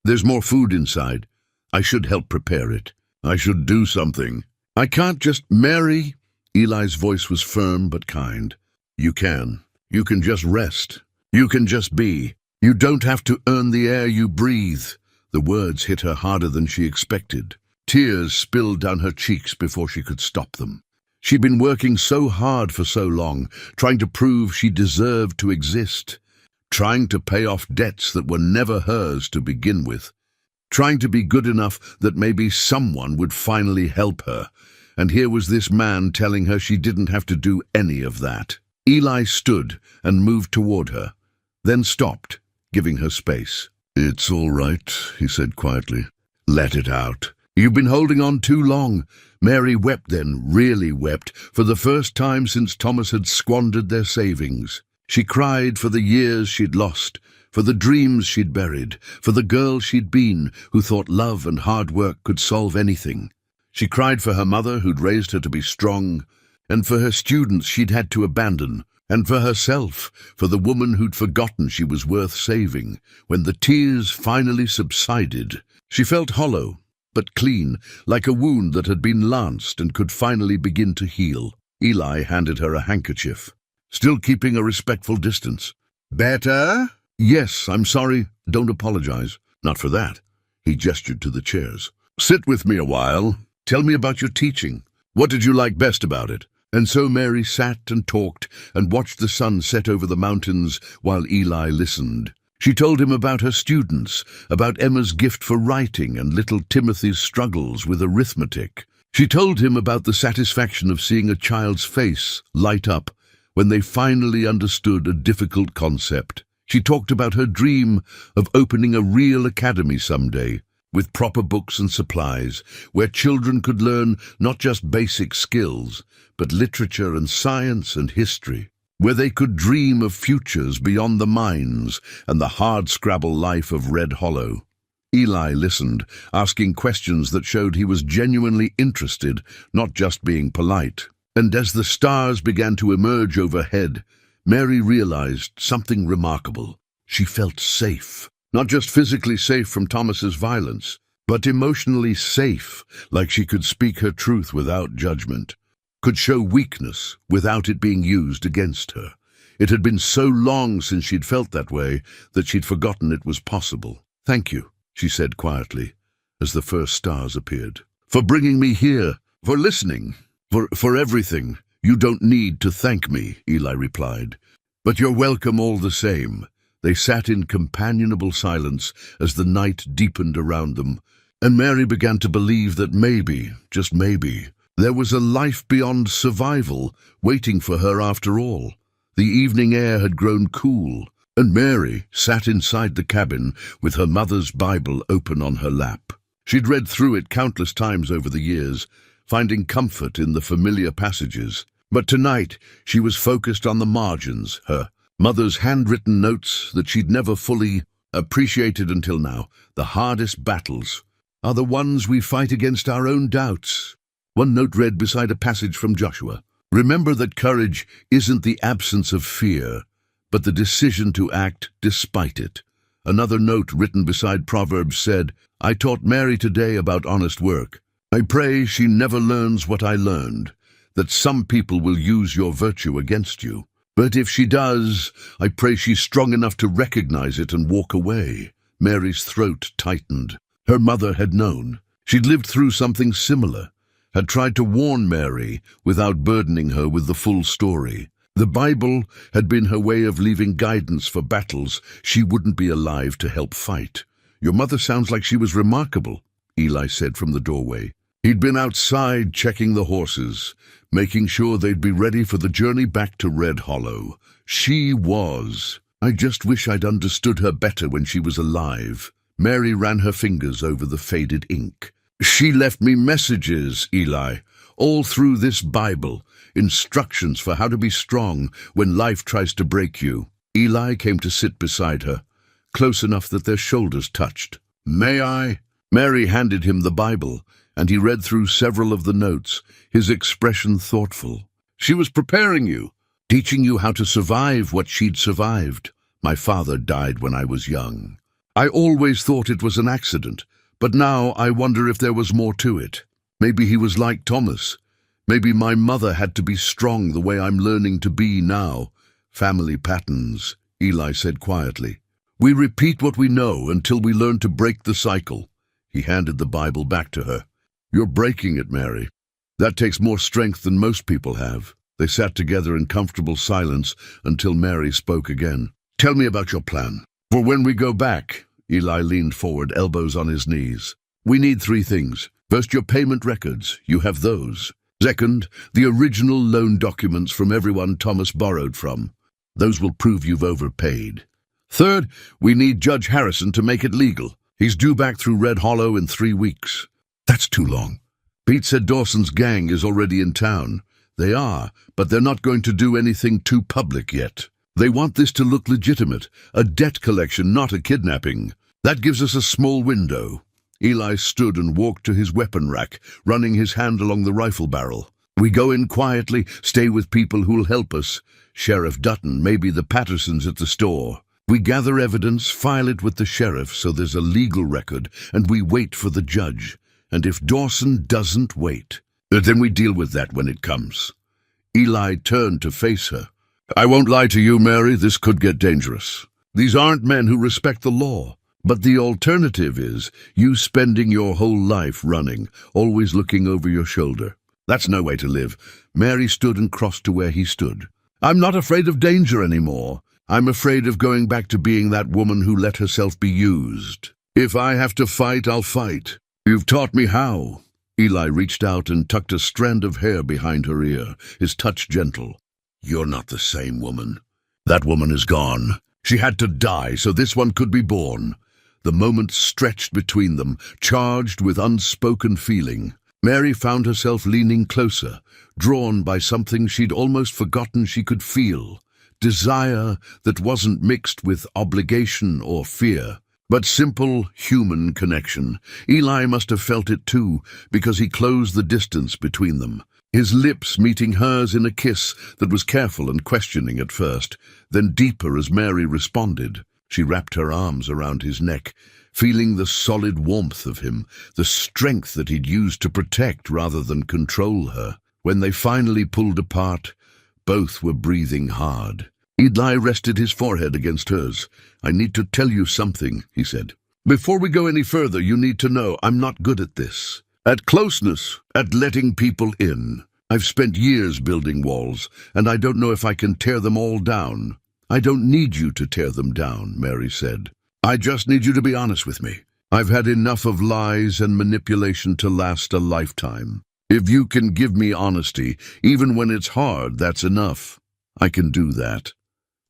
There's more food inside. I should help prepare it. I should do something." "I can't just Mary." Eli's voice was firm but kind. "You can. You can just rest. You can just be. You don't have to earn the air you breathe." The words hit her harder than she expected. Tears spilled down her cheeks before she could stop them. She'd been working so hard for so long, trying to prove she deserved to exist, trying to pay off debts that were never hers to begin with, trying to be good enough that maybe someone would finally help her. And here was this man telling her she didn't have to do any of that. Eli stood and moved toward her, then stopped, giving her space. "It's all right," he said quietly. "Let it out. You've been holding on too long." Mary wept then, really wept, for the first time since Thomas had squandered their savings. She cried for the years she'd lost, for the dreams she'd buried, for the girl she'd been, who thought love and hard work could solve anything. She cried for her mother, who'd raised her to be strong, and for her students she'd had to abandon, and for herself, for the woman who'd forgotten she was worth saving. When the tears finally subsided, she felt hollow, but clean, like a wound that had been lanced and could finally begin to heal. Eli handed her a handkerchief, still keeping a respectful distance. "Better?" "Yes, I'm sorry. Don't apologize. Not for that." He gestured to the chairs. "Sit with me a while. Tell me about your teaching. What did you like best about it?" And so Mary sat and talked and watched the sun set over the mountains while Eli listened. She told him about her students, about Emma's gift for writing and little Timothy's struggles with arithmetic. She told him about the satisfaction of seeing a child's face light up when they finally understood a difficult concept. She talked about her dream of opening a real academy someday, with proper books and supplies, where children could learn not just basic skills, but literature and science and history, where they could dream of futures beyond the mines and the hard-scrabble life of Red Hollow. Eli listened, asking questions that showed he was genuinely interested, not just being polite. And as the stars began to emerge overhead, Mary realized something remarkable. She felt safe. Not just physically safe from Thomas's violence, but emotionally safe, like she could speak her truth without judgment, could show weakness without it being used against her. It had been so long since she'd felt that way that she'd forgotten it was possible. "Thank you," she said quietly, as the first stars appeared. "For bringing me here, for listening, for everything. You don't need to thank me," Eli replied. "But you're welcome all the same." They sat in companionable silence as the night deepened around them, and Mary began to believe that maybe, just maybe, there was a life beyond survival waiting for her after all. The evening air had grown cool, and Mary sat inside the cabin with her mother's Bible open on her lap. She'd read through it countless times over the years, finding comfort in the familiar passages. But tonight she was focused on the margins, her mother's handwritten notes that she'd never fully appreciated until now. The hardest battles are the ones we fight against our own doubts. One note read beside a passage from Joshua. "Remember that courage isn't the absence of fear, but the decision to act despite it." Another note written beside Proverbs said, "I taught Mary today about honest work. I pray she never learns what I learned, that some people will use your virtue against you. But if she does, I pray she's strong enough to recognize it and walk away." Mary's throat tightened. Her mother had known. She'd lived through something similar, had tried to warn Mary without burdening her with the full story. The Bible had been her way of leaving guidance for battles she wouldn't be alive to help fight. "Your mother sounds like she was remarkable," Eli said from the doorway. He'd been outside checking the horses, making sure they'd be ready for the journey back to Red Hollow. "She was." I just wish I'd understood her better when she was alive. Mary ran her fingers over the faded ink. She left me messages, Eli, all through this Bible, instructions for how to be strong when life tries to break you. Eli came to sit beside her, close enough that their shoulders touched. May I? Mary handed him the Bible, and he read through several of the notes, his expression thoughtful. She was preparing you, teaching you how to survive what she'd survived. My father died when I was young. I always thought it was an accident, but now I wonder if there was more to it. Maybe he was like Thomas. Maybe my mother had to be strong the way I'm learning to be now. Family patterns, Eli said quietly. We repeat what we know until we learn to break the cycle. He handed the Bible back to her. You're breaking it, Mary. That takes more strength than most people have. They sat together in comfortable silence until Mary spoke again. Tell me about your plan. For when we go back, Eli leaned forward, elbows on his knees. We need 3 things. First, your payment records. You have those. Second, the original loan documents from everyone Thomas borrowed from. Those will prove you've overpaid. Third, we need Judge Harrison to make it legal. He's due back through Red Hollow in 3 weeks. That's too long. Pete said Dawson's gang is already in town. They are, but they're not going to do anything too public yet. They want this to look legitimate, a debt collection, not a kidnapping. That gives us a small window. Eli stood and walked to his weapon rack, running his hand along the rifle barrel. We go in quietly, stay with people who'll help us. Sheriff Dutton, maybe the Pattersons at the store. We gather evidence, file it with the sheriff so there's a legal record, and we wait for the judge. And if Dawson doesn't wait, then we deal with that when it comes. Eli turned to face her. I won't lie to you, Mary, this could get dangerous. These aren't men who respect the law. But the alternative is you spending your whole life running, always looking over your shoulder. That's no way to live. Mary stood and crossed to where he stood. I'm not afraid of danger anymore. I'm afraid of going back to being that woman who let herself be used. If I have to fight, I'll fight. You've taught me how. Eli reached out and tucked a strand of hair behind her ear, his touch gentle. You're not the same woman. That woman is gone. She had to die so this one could be born. The moment stretched between them, charged with unspoken feeling. Mary found herself leaning closer, drawn by something she'd almost forgotten she could feel. Desire that wasn't mixed with obligation or fear, but simple human connection. Eli must have felt it too, because he closed the distance between them. His lips meeting hers in a kiss that was careful and questioning at first, then deeper as Mary responded. She wrapped her arms around his neck, feeling the solid warmth of him, the strength that he'd used to protect rather than control her. When they finally pulled apart, both were breathing hard. Eli rested his forehead against hers. I need to tell you something, he said. Before we go any further, you need to know I'm not good at this. At closeness, at letting people in. I've spent years building walls, and I don't know if I can tear them all down. I don't need you to tear them down, Mary said. I just need you to be honest with me. I've had enough of lies and manipulation to last a lifetime. If you can give me honesty, even when it's hard, that's enough. I can do that.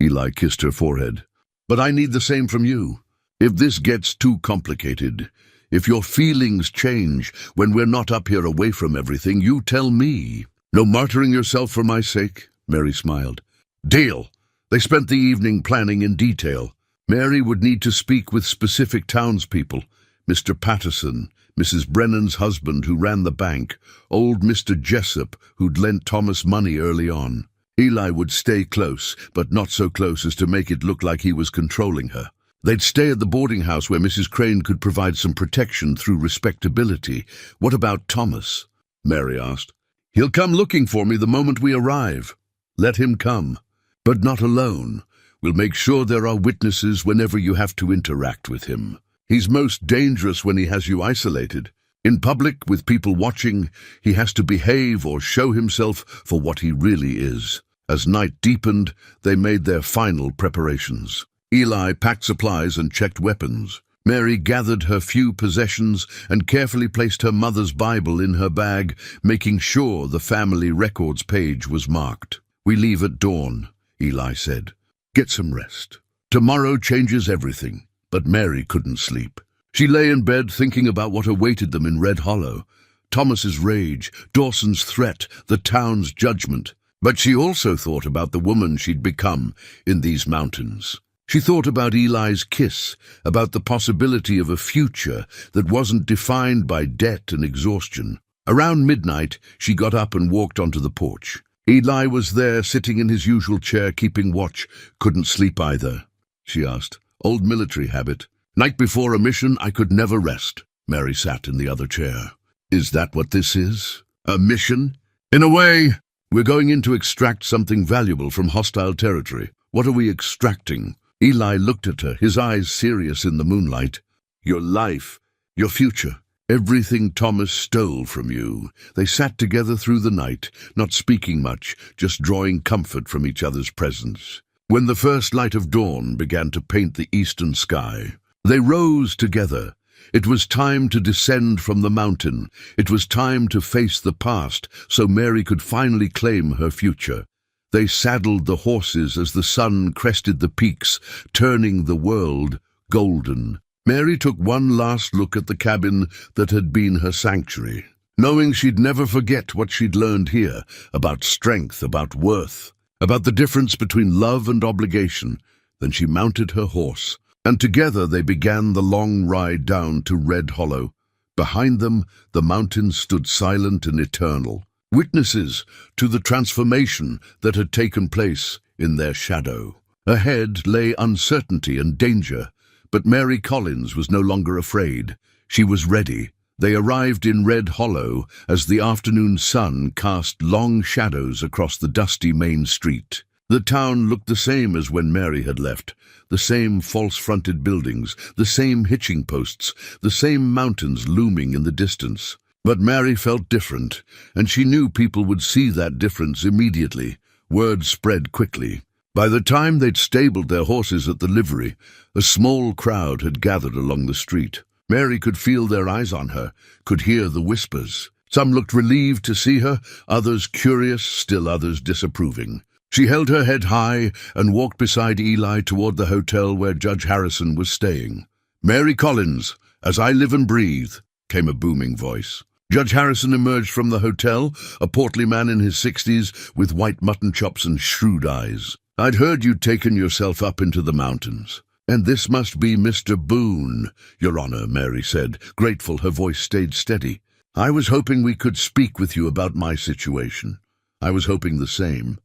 Eli kissed her forehead. But I need the same from you. If this gets too complicated, if your feelings change when we're not up here away from everything, you tell me. No martyring yourself for my sake, Mary smiled. Deal. They spent the evening planning in detail. Mary would need to speak with specific townspeople. Mr. Patterson, Mrs. Brennan's husband who ran the bank, old Mr. Jessup who'd lent Thomas money early on. Eli would stay close, but not so close as to make it look like he was controlling her. They'd stay at the boarding house where Mrs. Crane could provide some protection through respectability. What about Thomas? Mary asked. He'll come looking for me the moment we arrive. Let him come. But not alone. We'll make sure there are witnesses whenever you have to interact with him. He's most dangerous when he has you isolated. In public, with people watching, he has to behave or show himself for what he really is. As night deepened, they made their final preparations. Eli packed supplies and checked weapons. Mary gathered her few possessions and carefully placed her mother's Bible in her bag, making sure the family records page was marked. We leave at dawn, Eli said. Get some rest. Tomorrow changes everything, but Mary couldn't sleep. She lay in bed thinking about what awaited them in Red Hollow. Thomas's rage, Dawson's threat, the town's judgment. But she also thought about the woman she'd become in these mountains. She thought about Eli's kiss, about the possibility of a future that wasn't defined by debt and exhaustion. Around midnight, she got up and walked onto the porch. Eli was there, sitting in his usual chair, keeping watch. "Couldn't sleep either?" she asked. "Old military habit. Night before a mission, I could never rest." Mary sat in the other chair. "Is that what this is? A mission?" "In a way. We're going in to extract something valuable from hostile territory. What are we extracting?" Eli looked at her, his eyes serious in the moonlight. "Your life, your future, everything Thomas stole from you." They sat together through the night, not speaking much, just drawing comfort from each other's presence. When the first light of dawn began to paint the eastern sky, they rose together. It was time to descend from the mountain. It was time to face the past so Mary could finally claim her future. They saddled the horses as the sun crested the peaks, turning the world golden. Mary took one last look at the cabin that had been her sanctuary, knowing she'd never forget what she'd learned here, about strength, about worth, about the difference between love and obligation. Then she mounted her horse, and together they began the long ride down to Red Hollow. Behind them, the mountains stood silent and eternal, witnesses to the transformation that had taken place in their shadow. Ahead lay uncertainty and danger, but Mary Collins was no longer afraid. She was ready. They arrived in Red Hollow as the afternoon sun cast long shadows across the dusty main street. The town looked the same as when Mary had left. The same false-fronted buildings, the same hitching posts, the same mountains looming in the distance. But Mary felt different, and she knew people would see that difference immediately. Word spread quickly. By the time they'd stabled their horses at the livery, a small crowd had gathered along the street. Mary could feel their eyes on her, could hear the whispers. Some looked relieved to see her, others curious, still others disapproving. She held her head high and walked beside Eli toward the hotel where Judge Harrison was staying. "Mary Collins, as I live and breathe," came a booming voice. Judge Harrison emerged from the hotel, a portly man in his 60s with white mutton chops and shrewd eyes. "I'd heard you'd taken yourself up into the mountains. And this must be Mr. Boone, Your Honor," Mary said, grateful. Her voice stayed steady. "I was hoping we could speak with you about my situation." "I was hoping the same.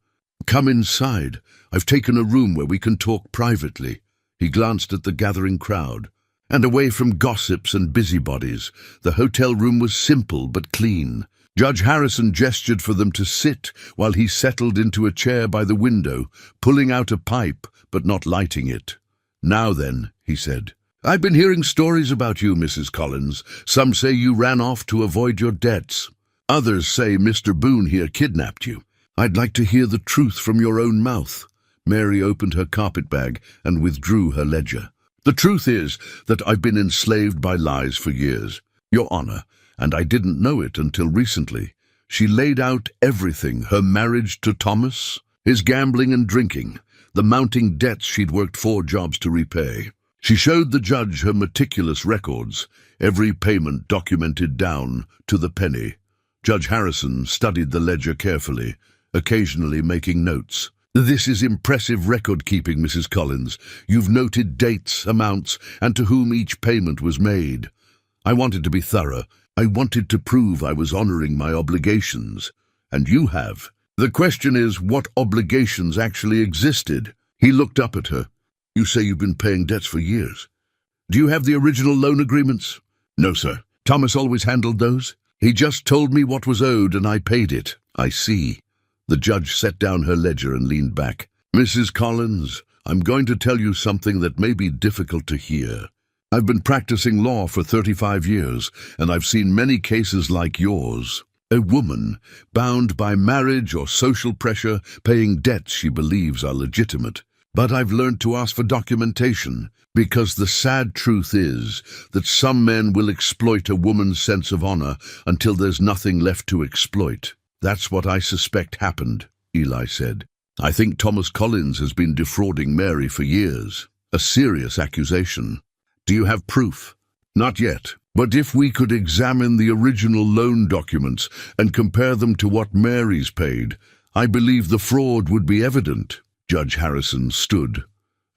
Come inside. I've taken a room where we can talk privately." He glanced at the gathering crowd. And away from gossips and busybodies, the hotel room was simple but clean. Judge Harrison gestured for them to sit while he settled into a chair by the window, pulling out a pipe but not lighting it. "Now then," he said, "I've been hearing stories about you, Mrs. Collins. Some say you ran off to avoid your debts. Others say Mr. Boone here kidnapped you. I'd like to hear the truth from your own mouth." Mary opened her carpetbag and withdrew her ledger. "The truth is that I've been enslaved by lies for years, Your Honor, and I didn't know it until recently." She laid out everything: her marriage to Thomas, his gambling and drinking, the mounting debts she'd worked 4 jobs to repay. She showed the judge her meticulous records, every payment documented down to the penny. Judge Harrison studied the ledger carefully, occasionally making notes. "This is impressive record-keeping, Mrs. Collins. You've noted dates, amounts, and to whom each payment was made. I wanted to be thorough. I wanted to prove I was honoring my obligations. And you have. The question is, what obligations actually existed?" He looked up at her. "You say you've been paying debts for years. Do you have the original loan agreements?" "No, sir. Thomas always handled those. He just told me what was owed and I paid it." "I see." The judge set down her ledger and leaned back. "Mrs. Collins, I'm going to tell you something that may be difficult to hear. I've been practicing law for 35 years, and I've seen many cases like yours. A woman, bound by marriage or social pressure, paying debts she believes are legitimate. But I've learned to ask for documentation, because the sad truth is that some men will exploit a woman's sense of honor until there's nothing left to exploit. That's what I suspect happened," Eli said. "I think Thomas Collins has been defrauding Mary for years." A serious accusation. Do you have proof? Not yet. But if we could examine the original loan documents and compare them to what Mary's paid, I believe the fraud would be evident. Judge Harrison stood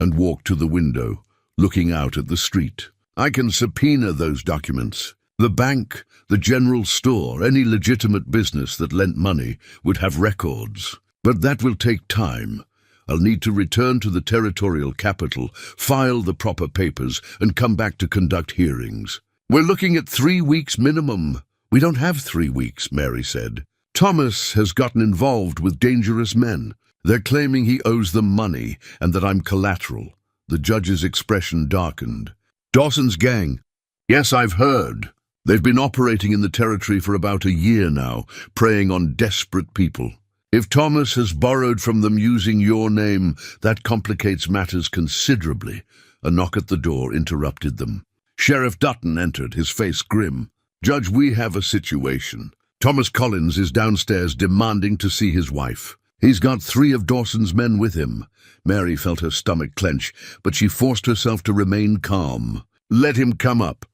and walked to the window, looking out at the street. I can subpoena those documents. The bank, the general store, any legitimate business that lent money would have records. But that will take time. I'll need to return to the territorial capital, file the proper papers, and come back to conduct hearings. We're looking at 3 weeks minimum. We don't have 3 weeks, Mary said. Thomas has gotten involved with dangerous men. They're claiming he owes them money and that I'm collateral. The judge's expression darkened. Dawson's gang. Yes, I've heard. They've been operating in the territory for about a year now, preying on desperate people. If Thomas has borrowed from them using your name, that complicates matters considerably. A knock at the door interrupted them. Sheriff Dutton entered, his face grim. Judge, we have a situation. Thomas Collins is downstairs demanding to see his wife. He's got 3 of Dawson's men with him. Mary felt her stomach clench, but she forced herself to remain calm. Let him come up.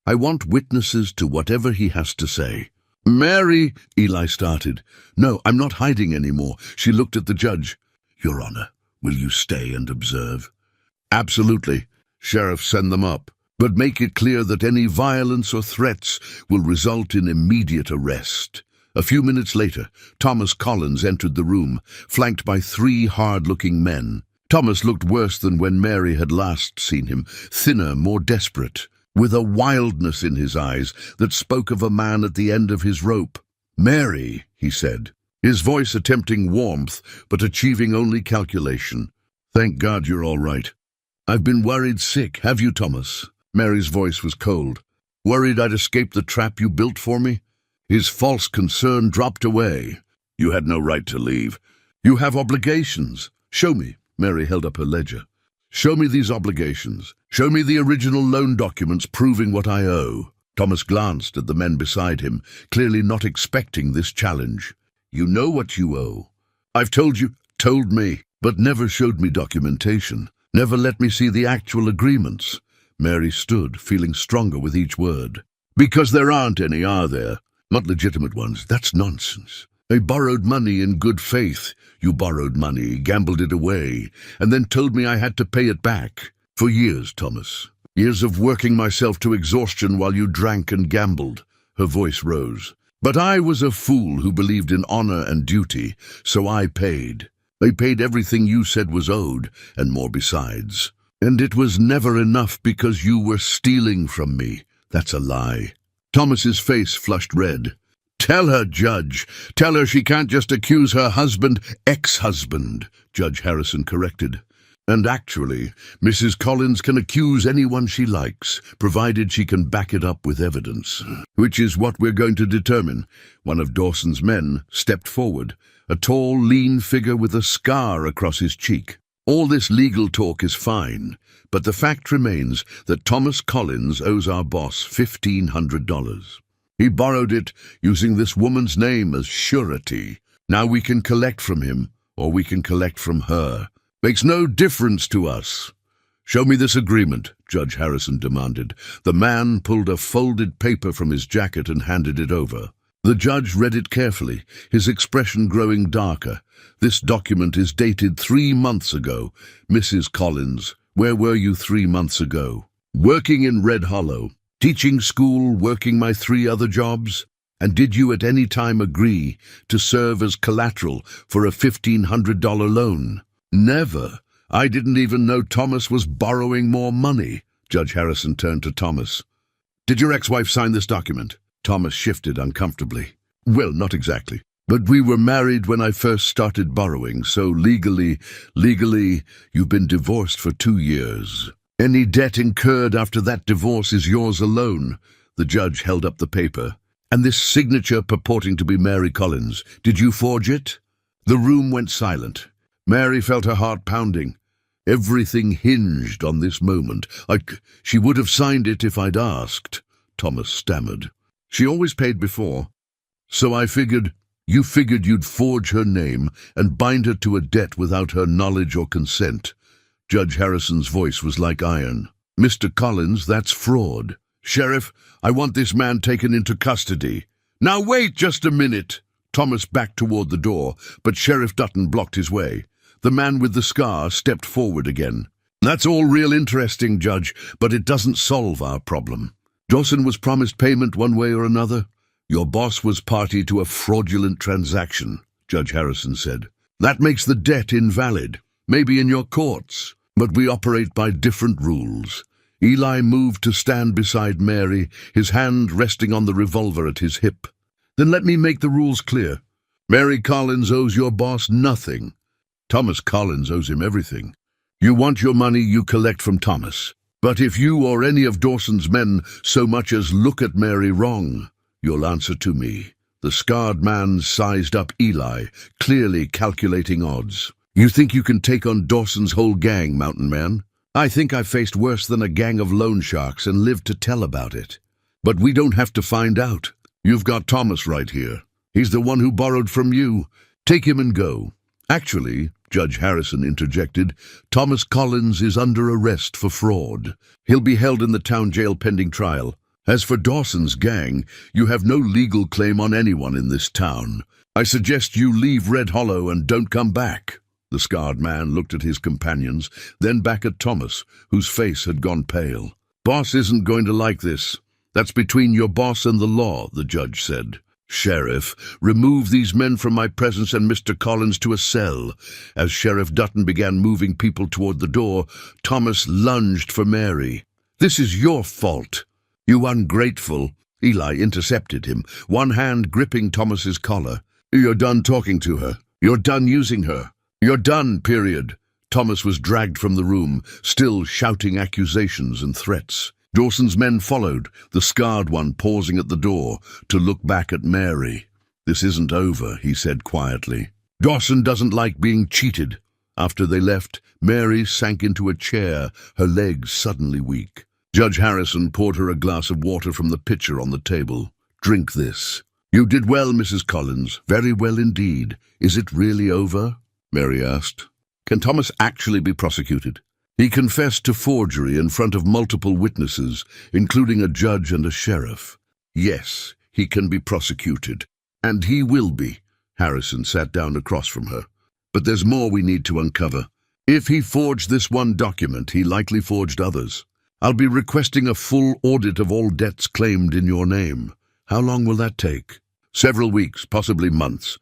I want witnesses to whatever he has to say. Mary, Eli started. No, I'm not hiding anymore. She looked at the judge. Your Honor, will you stay and observe? Absolutely. Sheriff, send them up. But make it clear that any violence or threats will result in immediate arrest. A few minutes later, Thomas Collins entered the room, flanked by 3 hard-looking men. Thomas looked worse than when Mary had last seen him, thinner, more desperate, with a wildness in his eyes that spoke of a man at the end of his rope. Mary, he said, his voice attempting warmth but achieving only calculation. Thank God you're all right. I've been worried sick, have you, Thomas? Mary's voice was cold. Worried I'd escape the trap you built for me? His false concern dropped away. You had no right to leave. You have obligations. Show me. Mary held up her ledger. Show me these obligations. Show me the original loan documents proving what I owe. Thomas glanced at the men beside him, clearly not expecting this challenge. You know what you owe. I've told you, told me, but never showed me documentation. Never let me see the actual agreements. Mary stood, feeling stronger with each word. Because there aren't any, are there? Not legitimate ones. That's nonsense. I borrowed money in good faith. You borrowed money, gambled it away, and then told me I had to pay it back. For years, Thomas. Years of working myself to exhaustion while you drank and gambled. Her voice rose. But I was a fool who believed in honor and duty, so I paid. I paid everything you said was owed, and more besides. And it was never enough because you were stealing from me. That's a lie. Thomas's face flushed red. Tell her, Judge. Tell her she can't just accuse her husband, ex-husband, Judge Harrison corrected. And actually, Mrs. Collins can accuse anyone she likes, provided she can back it up with evidence. Which is what we're going to determine. One of Dawson's men stepped forward, a tall, lean figure with a scar across his cheek. All this legal talk is fine, but the fact remains that Thomas Collins owes our boss $1,500. He borrowed it using this woman's name as surety. Now we can collect from him, or we can collect from her. Makes no difference to us. Show me this agreement, Judge Harrison demanded. The man pulled a folded paper from his jacket and handed it over. The judge read it carefully, his expression growing darker. This document is dated 3 months ago. Mrs. Collins, where were you 3 months ago? Working in Red Hollow. Teaching school, working my 3 other jobs? And did you at any time agree to serve as collateral for a $1,500 loan? Never. I didn't even know Thomas was borrowing more money. Judge Harrison turned to Thomas. Did your ex-wife sign this document? Thomas shifted uncomfortably. Well, not exactly. But we were married when I first started borrowing, so legally, you've been divorced for 2 years. Any debt incurred after that divorce is yours alone. The judge held up the paper. And this signature purporting to be Mary Collins, did you forge it? The room went silent. Mary felt her heart pounding. Everything hinged on this moment. She would have signed it if I'd asked, Thomas stammered. She always paid before. So I figured, you figured you'd forge her name and bind her to a debt without her knowledge or consent. Judge Harrison's voice was like iron. "Mr. Collins, that's fraud. Sheriff, I want this man taken into custody." "Now wait just a minute." Thomas backed toward the door, but Sheriff Dutton blocked his way. The man with the scar stepped forward again. "That's all real interesting, Judge, but it doesn't solve our problem. Dawson was promised payment one way or another. Your boss was party to a fraudulent transaction," Judge Harrison said. "That makes the debt invalid, maybe in your courts, but we operate by different rules." Eli moved to stand beside Mary, his hand resting on the revolver at his hip. "Then let me make the rules clear. Mary Collins owes your boss nothing. Thomas Collins owes him everything. You want your money, you collect from Thomas. But if you or any of Dawson's men so much as look at Mary wrong, you'll answer to me." The scarred man sized up Eli, clearly calculating odds. "You think you can take on Dawson's whole gang, Mountain Man? I think I've faced worse than a gang of loan sharks and lived to tell about it. But we don't have to find out. You've got Thomas right here. He's the one who borrowed from you. Take him and go." "Actually," Judge Harrison interjected, "Thomas Collins is under arrest for fraud. He'll be held in the town jail pending trial. As for Dawson's gang, you have no legal claim on anyone in this town. I suggest you leave Red Hollow and don't come back." The scarred man looked at his companions, then back at Thomas, whose face had gone pale. "Boss isn't going to like this. That's between your boss and the law," the judge said. "Sheriff, remove these men from my presence and Mr. Collins to a cell." As Sheriff Dutton began moving people toward the door, Thomas lunged for Mary. "This is your fault. You ungrateful." Eli intercepted him, one hand gripping Thomas's collar. "You're done talking to her. You're done using her. You're done, period." Thomas was dragged from the room, still shouting accusations and threats. Dawson's men followed, the scarred one pausing at the door to look back at Mary. "This isn't over," he said quietly. "Dawson doesn't like being cheated." After they left, Mary sank into a chair, her legs suddenly weak. Judge Harrison poured her a glass of water from the pitcher on the table. "Drink this." "You did well, Mrs. Collins, very well indeed. Is it really over?" Mary asked. "Can Thomas actually be prosecuted?" "He confessed to forgery in front of multiple witnesses, including a judge and a sheriff. Yes, he can be prosecuted. And he will be." Harrison sat down across from her. "But there's more we need to uncover. If he forged this one document, he likely forged others. I'll be requesting a full audit of all debts claimed in your name. How long will that take?" "Several weeks, possibly months.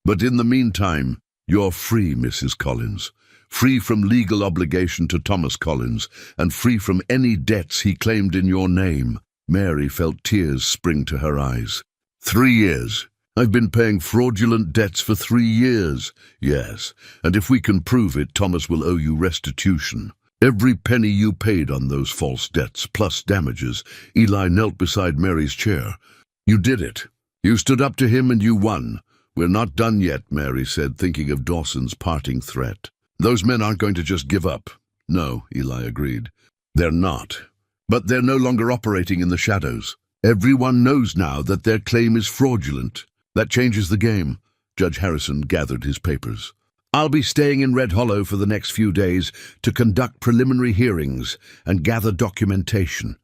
But in the meantime, you're free, Mrs. Collins. Free from legal obligation to Thomas Collins, and free from any debts he claimed in your name." Mary felt tears spring to her eyes. 3 years. I've been paying fraudulent debts for 3 years. Yes, and if we can prove it, Thomas will owe you restitution. Every penny you paid on those false debts, plus damages. Eli knelt beside Mary's chair. "You did it. You stood up to him and you won." "We're not done yet," Mary said, thinking of Dawson's parting threat. "Those men aren't going to just give up." "No," Eli agreed. "They're not. But they're no longer operating in the shadows. Everyone knows now that their claim is fraudulent. That changes the game." Judge Harrison gathered his papers. "I'll be staying in Red Hollow for the next few days to conduct preliminary hearings and gather documentation.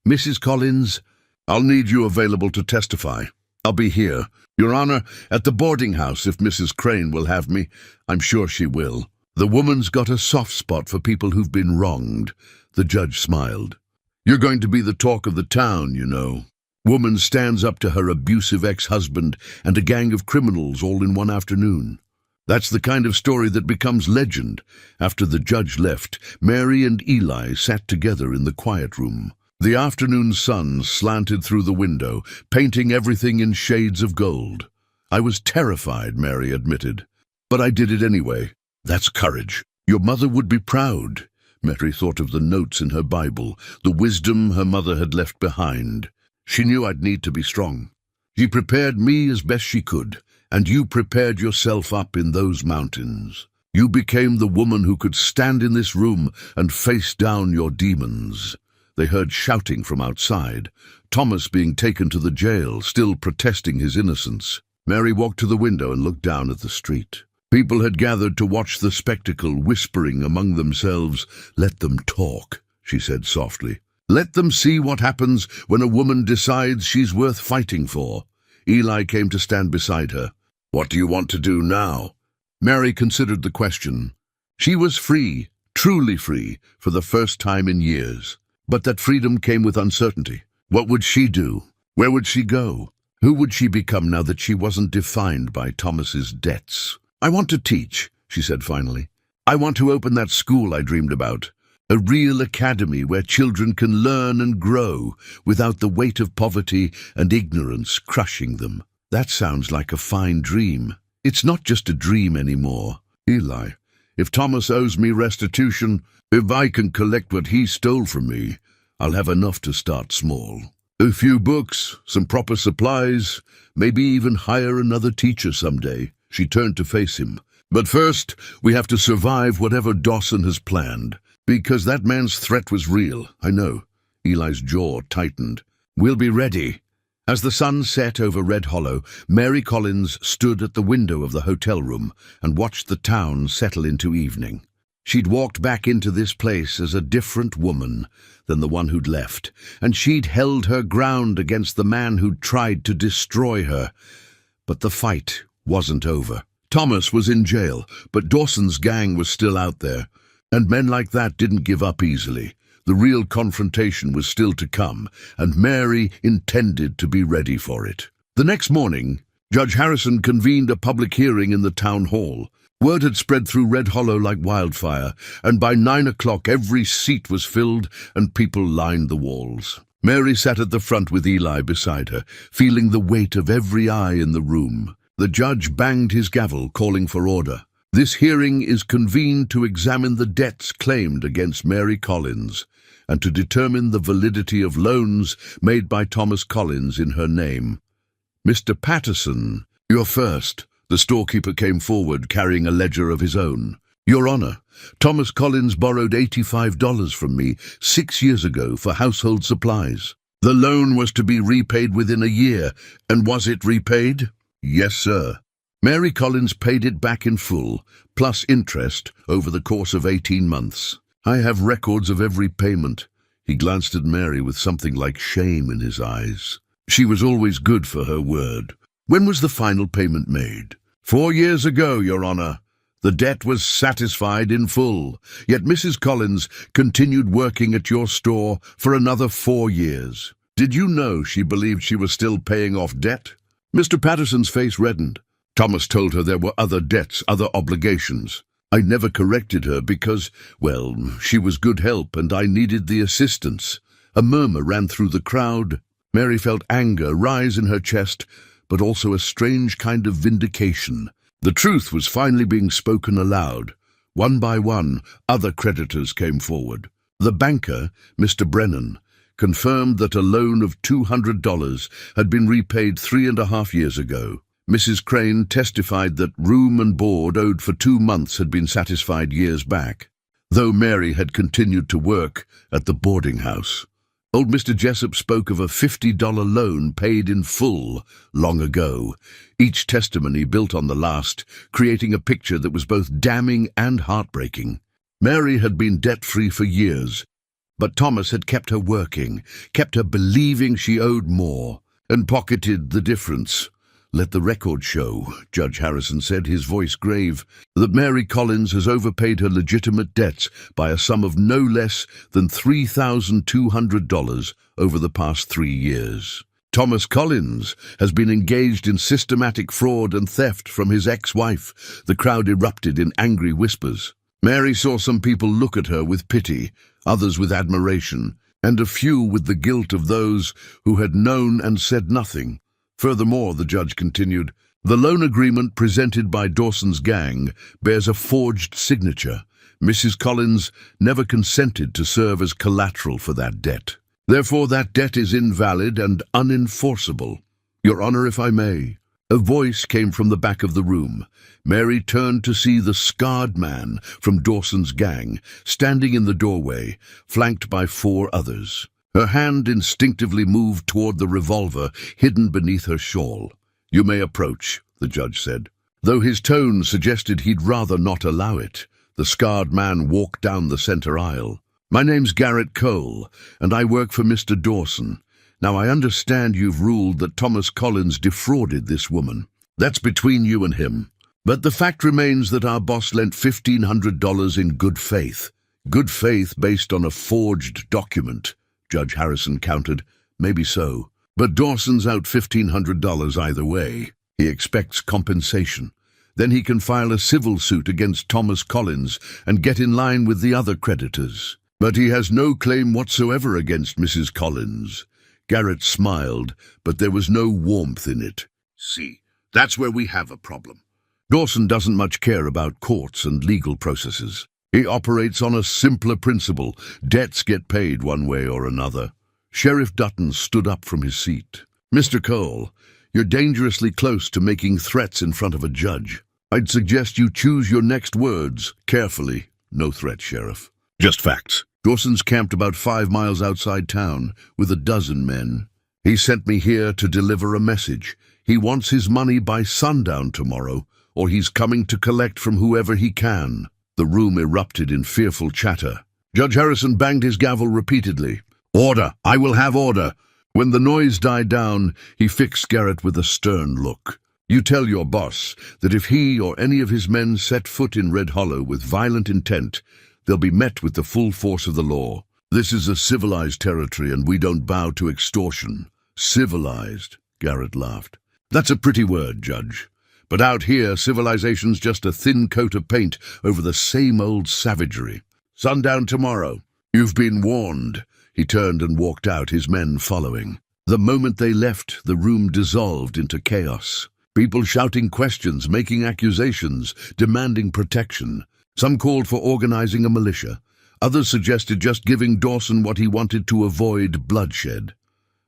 Mrs. Collins, I'll need you available to testify. I'll be here, Your Honor, at the boarding house if Mrs. Crane will have me. I'm sure she will. The woman's got a soft spot for people who've been wronged." The judge smiled. "You're going to be the talk of the town, you know. Woman stands up to her abusive ex-husband and a gang of criminals all in one afternoon. That's the kind of story that becomes legend." After the judge left, Mary and Eli sat together in the quiet room. The afternoon sun slanted through the window, painting everything in shades of gold. "I was terrified," Mary admitted. "But I did it anyway. That's courage. Your mother would be proud." Mary thought of the notes in her Bible, the wisdom her mother had left behind. She knew I'd need to be strong. She prepared me as best she could, and you prepared yourself up in those mountains. You became the woman who could stand in this room and face down your demons." They heard shouting from outside, Thomas being taken to the jail, still protesting his innocence. Mary walked to the window and looked down at the street. People had gathered to watch the spectacle, whispering among themselves. "Let them talk," she said softly. "Let them see what happens when a woman decides she's worth fighting for." Eli came to stand beside her. "What do you want to do now?" Mary considered the question. She was free, truly free, for the first time in years. But that freedom came with uncertainty. What would she do? Where would she go? Who would she become now that she wasn't defined by Thomas's debts? "I want to teach," she said finally. "I want to open that school I dreamed about. A real academy where children can learn and grow without the weight of poverty and ignorance crushing them." That sounds like a fine dream. It's not just a dream anymore. "Eli, if Thomas owes me restitution, if I can collect what he stole from me, I'll have enough to start small. A few books, some proper supplies, maybe even hire another teacher someday." She turned to face him. "But first, we have to survive whatever Dawson has planned. Because that man's threat was real, I know." Eli's jaw tightened. "We'll be ready." As the sun set over Red Hollow, Mary Collins stood at the window of the hotel room and watched the town settle into evening. She'd walked back into this place as a different woman than the one who'd left, and she'd held her ground against the man who'd tried to destroy her. But the fight wasn't over. Thomas was in jail, but Dawson's gang was still out there, and men like that didn't give up easily. The real confrontation was still to come, and Mary intended to be ready for it. The next morning, Judge Harrison convened a public hearing in the town hall. Word had spread through Red Hollow like wildfire, and by 9 o'clock every seat was filled and people lined the walls. Mary sat at the front with Eli beside her, feeling the weight of every eye in the room. The judge banged his gavel, calling for order. "This hearing is convened to examine the debts claimed against Mary Collins and to determine the validity of loans made by Thomas Collins in her name. Mr. Patterson, you're first." The storekeeper came forward, carrying a ledger of his own. "Your Honor, Thomas Collins borrowed $85 from me 6 years ago for household supplies. The loan was to be repaid within a year, and was it repaid?" "Yes, sir." Mary Collins paid it back in full, plus interest, over the course of 18 months. "I have records of every payment." He glanced at Mary with something like shame in his eyes. She was always good for her word. "When was the final payment made?" 4 years ago, Your Honor. The debt was satisfied in full, yet Mrs. Collins continued working at your store for another 4 years. Did you know she believed she was still paying off debt?" Mr. Patterson's face reddened. "Thomas told her there were other debts, other obligations. I never corrected her because, well, she was good help and I needed the assistance." A murmur ran through the crowd. Mary felt anger rise in her chest, but also a strange kind of vindication. The truth was finally being spoken aloud. One by one, other creditors came forward. The banker, Mr. Brennan, confirmed that a loan of $200 had been repaid 3.5 years ago. Mrs. Crane testified that room and board owed for 2 months had been satisfied years back, though Mary had continued to work at the boarding house. Old Mr. Jessup spoke of a $50 loan paid in full long ago, each testimony built on the last, creating a picture that was both damning and heartbreaking. Mary had been debt-free for years, but Thomas had kept her working, kept her believing she owed more, and pocketed the difference. "Let the record show," Judge Harrison said, his voice grave, "that Mary Collins has overpaid her legitimate debts by a sum of no less than $3,200 over the past 3 years. Thomas Collins has been engaged in systematic fraud and theft from his ex-wife." The crowd erupted in angry whispers. Mary saw some people look at her with pity, others with admiration, and a few with the guilt of those who had known and said nothing. Furthermore, the judge continued, "The loan agreement presented by Dawson's gang bears a forged signature. Mrs. Collins never consented to serve as collateral for that debt. Therefore, that debt is invalid and unenforceable. Your Honor, if I may." A voice came from the back of the room. Mary turned to see the scarred man from Dawson's gang, standing in the doorway, flanked by 4 others. Her hand instinctively moved toward the revolver hidden beneath her shawl. "You may approach," the judge said. Though his tone suggested he'd rather not allow it, the scarred man walked down the center aisle. "My name's Garrett Cole, and I work for Mr. Dawson. Now, I understand you've ruled that Thomas Collins defrauded this woman. That's between you and him. But the fact remains that our boss lent $1,500 in good faith. Good faith based on a forged document," Judge Harrison countered. "Maybe so. But Dawson's out $1,500 either way. He expects compensation. Then he can file a civil suit against Thomas Collins and get in line with the other creditors. But he has no claim whatsoever against Mrs. Collins." Garrett smiled, but there was no warmth in it. "See, that's where we have a problem. Dawson doesn't much care about courts and legal processes. He operates on a simpler principle. Debts get paid one way or another." Sheriff Dutton stood up from his seat. "Mr. Cole, you're dangerously close to making threats in front of a judge. I'd suggest you choose your next words carefully." "No threat, Sheriff. Just facts. Dawson's camped about 5 miles outside town with a dozen men. He sent me here to deliver a message. He wants his money by sundown tomorrow, or he's coming to collect from whoever he can." The room erupted in fearful chatter. Judge Harrison banged his gavel repeatedly. "Order! I will have order!" When the noise died down, he fixed Garrett with a stern look. "You tell your boss that if he or any of his men set foot in Red Hollow with violent intent, they'll be met with the full force of the law. This is a civilized territory, and we don't bow to extortion." "Civilized," Garrett laughed. "That's a pretty word, Judge. But out here, civilization's just a thin coat of paint over the same old savagery. Sundown tomorrow. You've been warned." He turned and walked out, his men following. The moment they left, the room dissolved into chaos. People shouting questions, making accusations, demanding protection. Some called for organizing a militia. Others suggested just giving Dawson what he wanted to avoid bloodshed.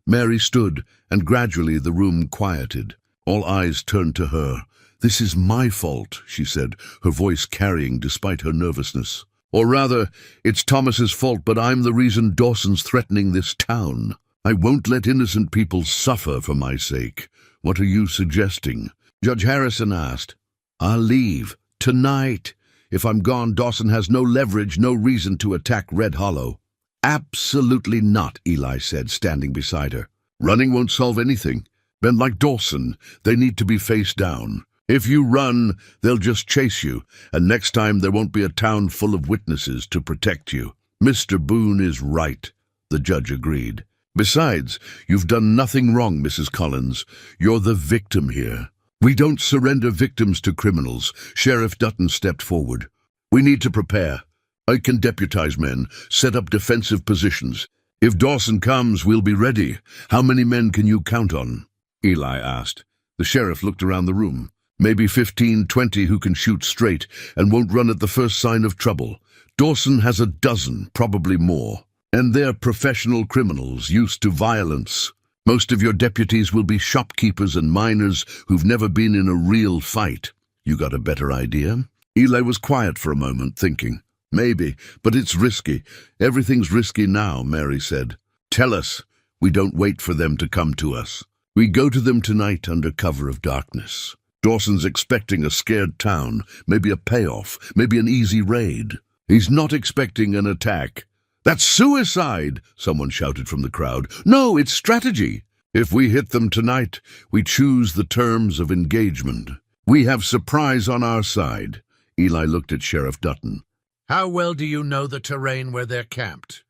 Mary stood, and gradually the room quieted. All eyes turned to her. "This is my fault," she said, her voice carrying despite her nervousness. "Or rather, it's Thomas's fault, but I'm the reason Dawson's threatening this town. I won't let innocent people suffer for my sake. What are you suggesting?" Judge Harrison asked. "I'll leave. Tonight. If I'm gone, Dawson has no leverage, no reason to attack Red Hollow." "Absolutely not," Eli said, standing beside her. "Running won't solve anything. Men like Dawson, they need to be faced down. If you run, they'll just chase you, and next time there won't be a town full of witnesses to protect you." "Mr. Boone is right," the judge agreed. "Besides, you've done nothing wrong, Mrs. Collins. You're the victim here." "We don't surrender victims to criminals." Sheriff Dutton stepped forward. "We need to prepare. I can deputize men, set up defensive positions. If Dawson comes, we'll be ready. How many men can you count on?" Eli asked. The sheriff looked around the room. "Maybe 15, 20 who can shoot straight and won't run at the first sign of trouble. Dawson has a dozen, probably more. And they're professional criminals, used to violence. Most of your deputies will be shopkeepers and miners who've never been in a real fight. You got a better idea?" Eli was quiet for a moment, thinking. "Maybe, but it's risky. Everything's risky now," Mary said. "Tell us. We don't wait for them to come to us. We go to them tonight under cover of darkness. Dawson's expecting a scared town, maybe a payoff, maybe an easy raid. He's not expecting an attack." "That's suicide!" someone shouted from the crowd. "No, it's strategy." "If we hit them tonight, we choose the terms of engagement. We have surprise on our side." Eli looked at Sheriff Dutton. "How well do you know the terrain where they're camped?"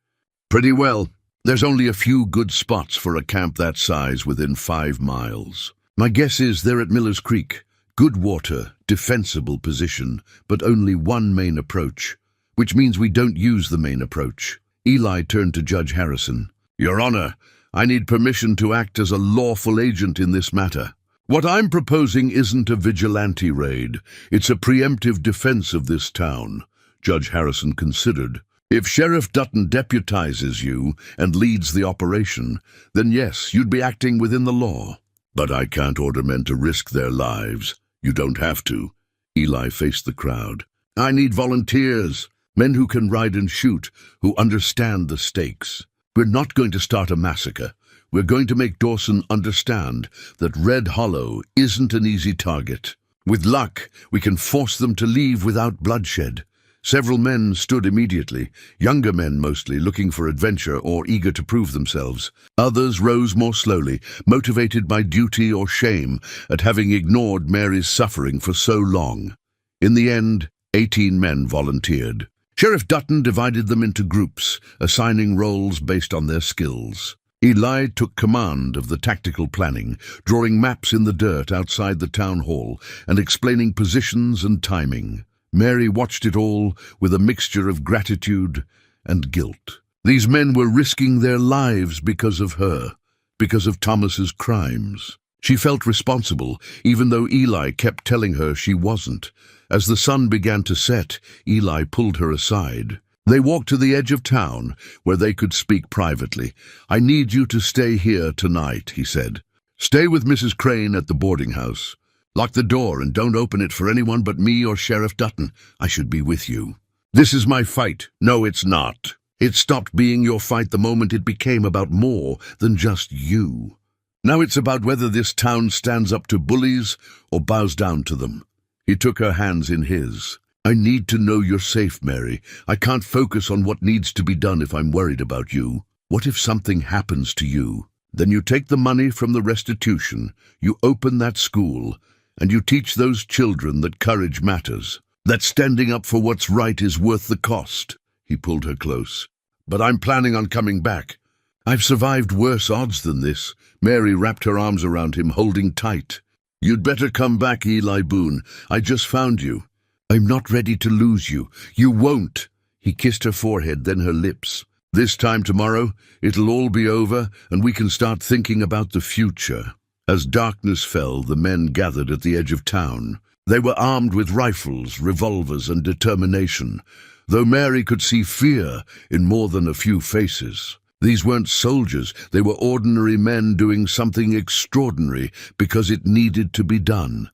"Pretty well. There's only a few good spots for a camp that size within 5 miles. My guess is they're at Miller's Creek. Good water, defensible position, but only one main approach, which means we don't use the main approach." Eli turned to Judge Harrison. "Your Honor, I need permission to act as a lawful agent in this matter. What I'm proposing isn't a vigilante raid. It's a preemptive defense of this town." Judge Harrison considered. "If Sheriff Dutton deputizes you and leads the operation, then yes, you'd be acting within the law. But I can't order men to risk their lives. You don't have to." Eli faced the crowd. "I need volunteers, men who can ride and shoot, who understand the stakes. We're not going to start a massacre. We're going to make Dawson understand that Red Hollow isn't an easy target. With luck, we can force them to leave without bloodshed. Several men stood immediately, younger men mostly, looking for adventure or eager to prove themselves. Others rose more slowly, motivated by duty or shame at having ignored Mary's suffering for so long. In the end, 18 men volunteered. Sheriff Dutton divided them into groups, assigning roles based on their skills. Eli took command of the tactical planning, drawing maps in the dirt outside the town hall and explaining positions and timing. Mary watched it all with a mixture of gratitude and guilt. These men were risking their lives because of her, because of Thomas's crimes. She felt responsible, even though Eli kept telling her she wasn't. As the sun began to set, Eli pulled her aside. They walked to the edge of town, where they could speak privately. "I need you to stay here tonight," he said. "Stay with Mrs. Crane at the boarding house. Lock the door and don't open it for anyone but me or Sheriff Dutton. I should be with you. This is my fight." "No, it's not. It stopped being your fight the moment it became about more than just you. Now it's about whether this town stands up to bullies or bows down to them." He took her hands in his. "I need to know you're safe, Mary. I can't focus on what needs to be done if I'm worried about you. What if something happens to you? Then you take the money from the restitution, you open that school, and you teach those children that courage matters, that standing up for what's right is worth the cost." He pulled her close. "But I'm planning on coming back. I've survived worse odds than this." Mary wrapped her arms around him, holding tight. "You'd better come back, Eli Boone. I just found you. I'm not ready to lose you. You won't." He kissed her forehead, then her lips. "This time tomorrow, it'll all be over, and we can start thinking about the future." As darkness fell, the men gathered at the edge of town. They were armed with rifles, revolvers, and determination, though Mary could see fear in more than a few faces. These weren't soldiers, they were ordinary men doing something extraordinary because it needed to be done.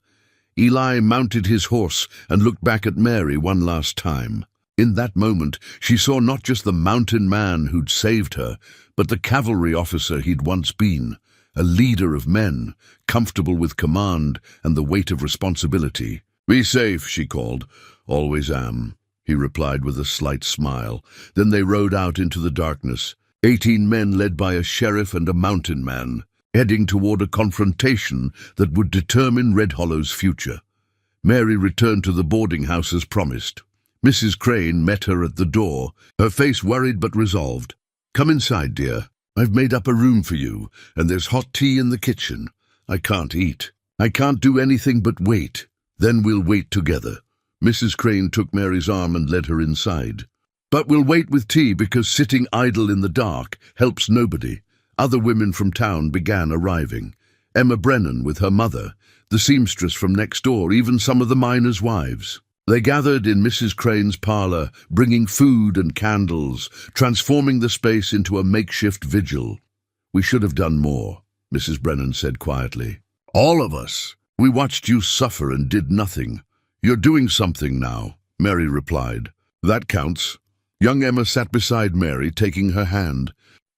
Eli mounted his horse and looked back at Mary one last time. In that moment, she saw not just the mountain man who'd saved her, but the cavalry officer he'd once been. A leader of men, comfortable with command and the weight of responsibility. "Be safe," she called. "Always am," he replied with a slight smile. Then they rode out into the darkness, 18 men led by a sheriff and a mountain man, heading toward a confrontation that would determine Red Hollow's future. Mary returned to the boarding house as promised. Mrs. Crane met her at the door, her face worried but resolved. "Come inside, dear. I've made up a room for you, and there's hot tea in the kitchen. I can't eat. I can't do anything but wait. Then we'll wait together." Mrs. Crane took Mary's arm and led her inside. "But we'll wait with tea because sitting idle in the dark helps nobody." Other women from town began arriving. Emma Brennan with her mother, the seamstress from next door, even some of the miners' wives. They gathered in Mrs. Crane's parlor, bringing food and candles, transforming the space into a makeshift vigil. "We should have done more," Mrs. Brennan said quietly. "All of us. We watched you suffer and did nothing. You're doing something now," Mary replied. "That counts." Young Emma sat beside Mary, taking her hand.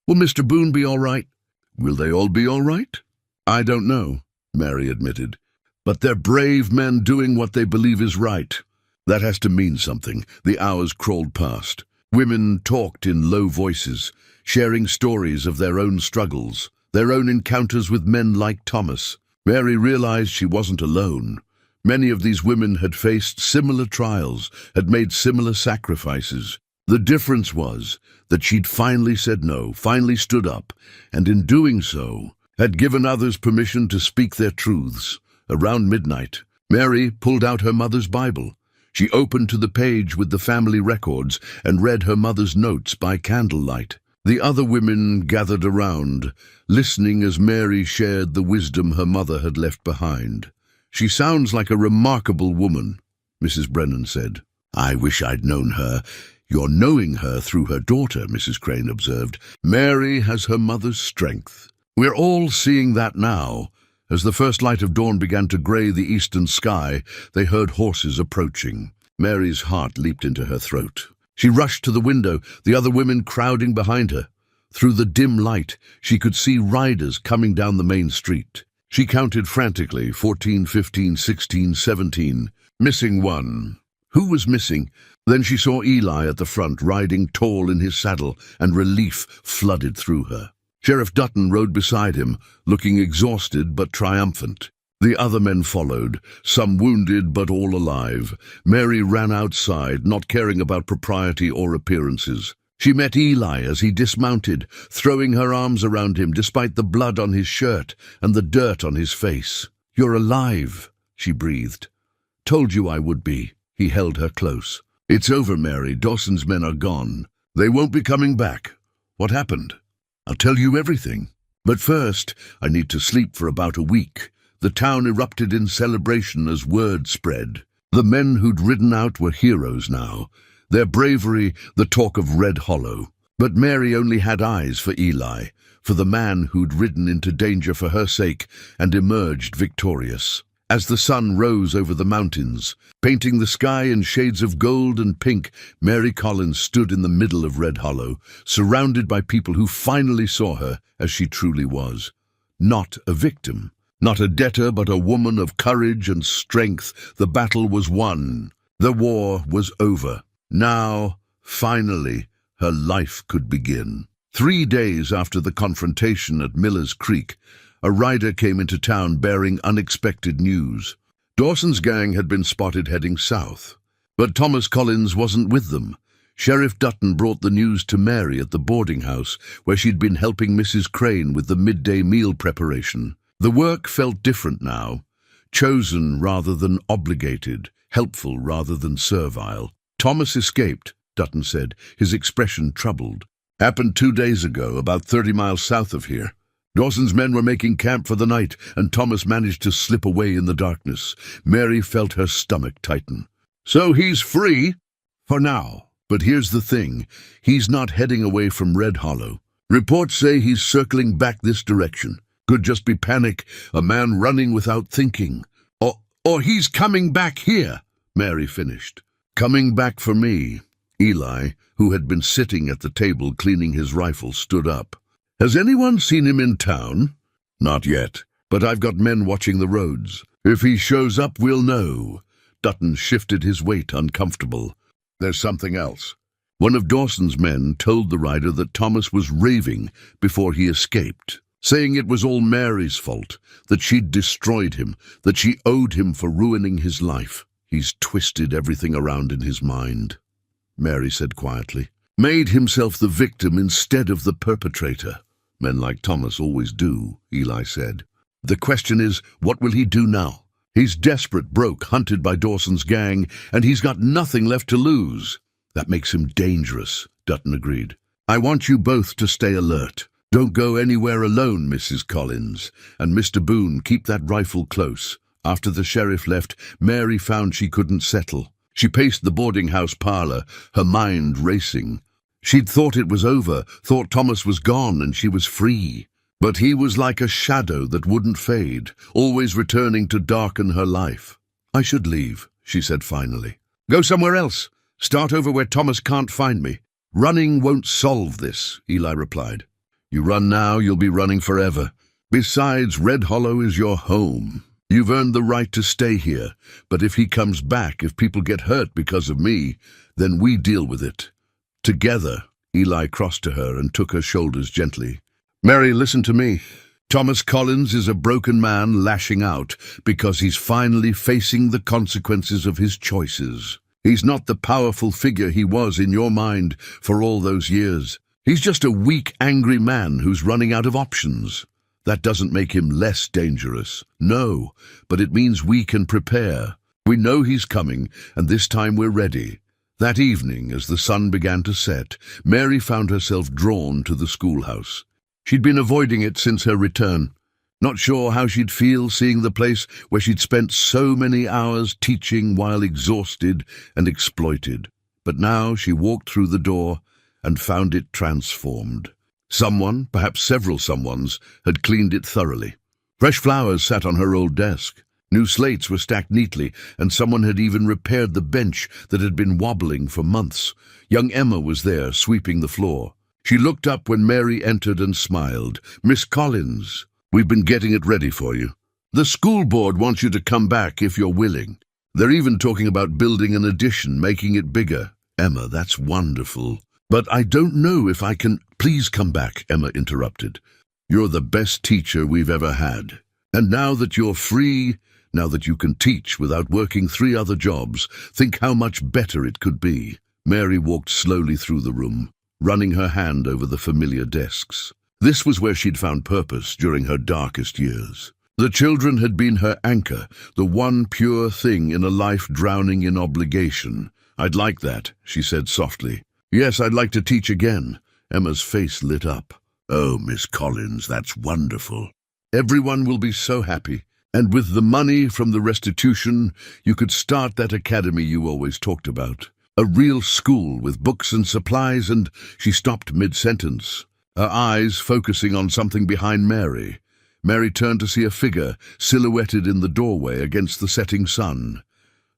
"Will Mr. Boone be all right?" "Will they all be all right?" "I don't know," Mary admitted. "But they're brave men doing what they believe is right. That has to mean something." The hours crawled past. Women talked in low voices, sharing stories of their own struggles, their own encounters with men like Thomas. Mary realized she wasn't alone. Many of these women had faced similar trials, had made similar sacrifices. The difference was that she'd finally said no, finally stood up, and in doing so, had given others permission to speak their truths. Around midnight, Mary pulled out her mother's Bible. She opened to the page with the family records and read her mother's notes by candlelight. The other women gathered around, listening as Mary shared the wisdom her mother had left behind. "She sounds like a remarkable woman," Mrs. Brennan said. "I wish I'd known her." "You're knowing her through her daughter," Mrs. Crane observed. "Mary has her mother's strength." "We're all seeing that now." As the first light of dawn began to gray the eastern sky, they heard horses approaching. Mary's heart leaped into her throat. She rushed to the window, the other women crowding behind her. Through the dim light, she could see riders coming down the main street. She counted frantically, 14, 15, 16, 17. Missing one. Who was missing? Then she saw Eli at the front, riding tall in his saddle, and relief flooded through her. Sheriff Dutton rode beside him, looking exhausted but triumphant. The other men followed, some wounded but all alive. Mary ran outside, not caring about propriety or appearances. She met Eli as he dismounted, throwing her arms around him despite the blood on his shirt and the dirt on his face. "You're alive," she breathed. "Told you I would be." He held her close. "It's over, Mary. Dawson's men are gone. They won't be coming back. What happened? I'll tell you everything. But first, I need to sleep for about a week." The town erupted in celebration as word spread. The men who'd ridden out were heroes now. Their bravery, the talk of Red Hollow. But Mary only had eyes for Eli, for the man who'd ridden into danger for her sake and emerged victorious. As the sun rose over the mountains, painting the sky in shades of gold and pink, Mary Collins stood in the middle of Red Hollow, surrounded by people who finally saw her as she truly was. Not a victim, not a debtor, but a woman of courage and strength. The battle was won. The war was over. Now, finally, her life could begin. 3 days after the confrontation at Miller's Creek, a rider came into town bearing unexpected news. Dawson's gang had been spotted heading south, but Thomas Collins wasn't with them. Sheriff Dutton brought the news to Mary at the boarding house, where she'd been helping Mrs. Crane with the midday meal preparation. The work felt different now, chosen rather than obligated, helpful rather than servile. "Thomas escaped," Dutton said, his expression troubled. "Happened 2 days ago, about 30 miles south of here. Dawson's men were making camp for the night, and Thomas managed to slip away in the darkness." Mary felt her stomach tighten. "So he's free?" "For now. But here's the thing. He's not heading away from Red Hollow. Reports say he's circling back this direction. Could just be panic, a man running without thinking. Or he's coming back here," Mary finished. "Coming back for me." Eli, who had been sitting at the table cleaning his rifle, stood up. "Has anyone seen him in town?" "Not yet, but I've got men watching the roads. If he shows up, we'll know." Dutton shifted his weight, uncomfortable. "There's something else." One of Dawson's men told the rider that Thomas was raving before he escaped, saying it was all Mary's fault, that she'd destroyed him, that she owed him for ruining his life. "He's twisted everything around in his mind," Mary said quietly. "Made himself the victim instead of the perpetrator." "Men like Thomas always do," Eli said. "The question is, what will he do now? He's desperate, broke, hunted by Dawson's gang, and he's got nothing left to lose." "That makes him dangerous," Dutton agreed. "I want you both to stay alert. Don't go anywhere alone, Mrs. Collins. And Mr. Boone, keep that rifle close." After the sheriff left, Mary found she couldn't settle. She paced the boarding house parlor, her mind racing. She'd thought it was over, thought Thomas was gone and she was free. But he was like a shadow that wouldn't fade, always returning to darken her life. "I should leave," she said finally. "Go somewhere else. Start over where Thomas can't find me." "Running won't solve this," Eli replied. "You run now, you'll be running forever. Besides, Red Hollow is your home. You've earned the right to stay here, but if he comes back, if people get hurt because of me, then we deal with it. Together." Eli crossed to her and took her shoulders gently. "Mary, listen to me. Thomas Collins is a broken man lashing out because he's finally facing the consequences of his choices. He's not the powerful figure he was in your mind for all those years. He's just a weak, angry man who's running out of options. That doesn't make him less dangerous. No, but it means we can prepare. We know he's coming, and this time we're ready." That evening, as the sun began to set, Mary found herself drawn to the schoolhouse. She'd been avoiding it since her return, not sure how she'd feel seeing the place where she'd spent so many hours teaching while exhausted and exploited. But now she walked through the door and found it transformed. Someone, perhaps several someones, had cleaned it thoroughly. Fresh flowers sat on her old desk. New slates were stacked neatly, and someone had even repaired the bench that had been wobbling for months. Young Emma was there, sweeping the floor. She looked up when Mary entered and smiled. "Miss Collins, we've been getting it ready for you." The school board wants you to come back if you're willing. They're even talking about building an addition, making it bigger. Emma, that's wonderful. But I don't know if I can— Please come back, Emma interrupted. You're the best teacher we've ever had. And now that you're free, now that you can teach without working 3 other jobs, think how much better it could be. Mary walked slowly through the room, running her hand over the familiar desks. This was where she'd found purpose during her darkest years. The children had been her anchor, the one pure thing in a life drowning in obligation. I'd like that, she said softly. Yes, I'd like to teach again. Emma's face lit up. Oh, Miss Collins, that's wonderful. Everyone will be so happy. And with the money from the restitution, you could start that academy you always talked about. A real school with books and supplies, and— She stopped mid-sentence, her eyes focusing on something behind Mary. Mary turned to see a figure silhouetted in the doorway against the setting sun.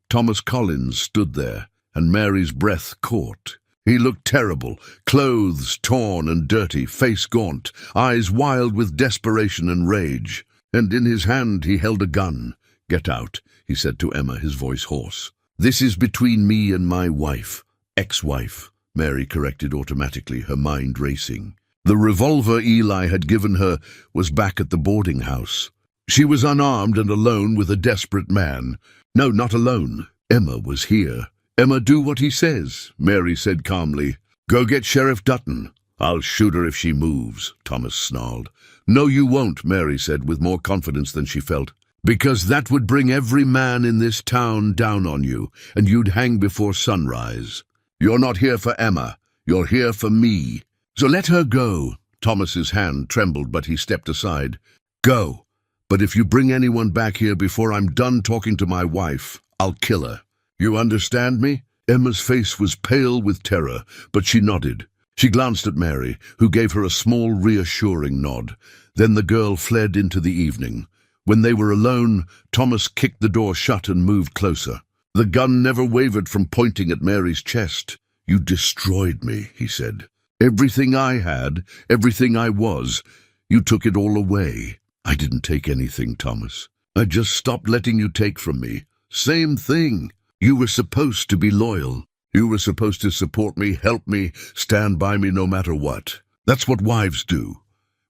Thomas Collins stood there, and Mary's breath caught. He looked terrible, clothes torn and dirty, face gaunt, eyes wild with desperation and rage. And in his hand he held a gun. Get out, he said to Emma, his voice hoarse. This is between me and my wife. Ex-wife, Mary corrected automatically, her mind racing. The revolver Eli had given her was back at the boarding house. She was unarmed and alone with a desperate man. No, not alone. Emma was here. Emma, do what he says, Mary said calmly. Go get Sheriff Dutton. I'll shoot her if she moves, Thomas snarled. No, you won't, Mary said with more confidence than she felt. Because that would bring every man in this town down on you, and you'd hang before sunrise. You're not here for Emma. You're here for me. So let her go. Thomas's hand trembled, but he stepped aside. Go. But if you bring anyone back here before I'm done talking to my wife, I'll kill her. You understand me? Emma's face was pale with terror, but she nodded. She glanced at Mary, who gave her a small, reassuring nod. Then the girl fled into the evening. When they were alone, Thomas kicked the door shut and moved closer. The gun never wavered from pointing at Mary's chest. You destroyed me, he said. Everything I had, everything I was, you took it all away. I didn't take anything, Thomas. I just stopped letting you take from me. Same thing. You were supposed to be loyal. You were supposed to support me, help me, stand by me no matter what. That's what wives do.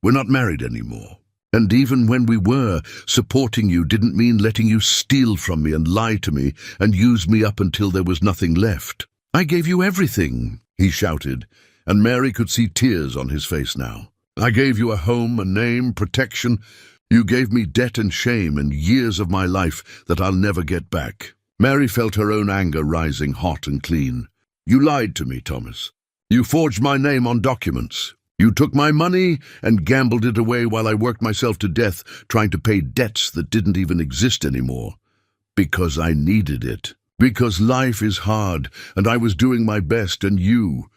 We're not married anymore. And even when we were, supporting you didn't mean letting you steal from me and lie to me and use me up until there was nothing left. I gave you everything, he shouted, and Mary could see tears on his face now. I gave you a home, a name, protection. You gave me debt and shame and years of my life that I'll never get back. Mary felt her own anger rising hot and clean. You lied to me, Thomas. You forged my name on documents. You took my money and gambled it away while I worked myself to death trying to pay debts that didn't even exist anymore. Because I needed it. Because life is hard and I was doing my best, and you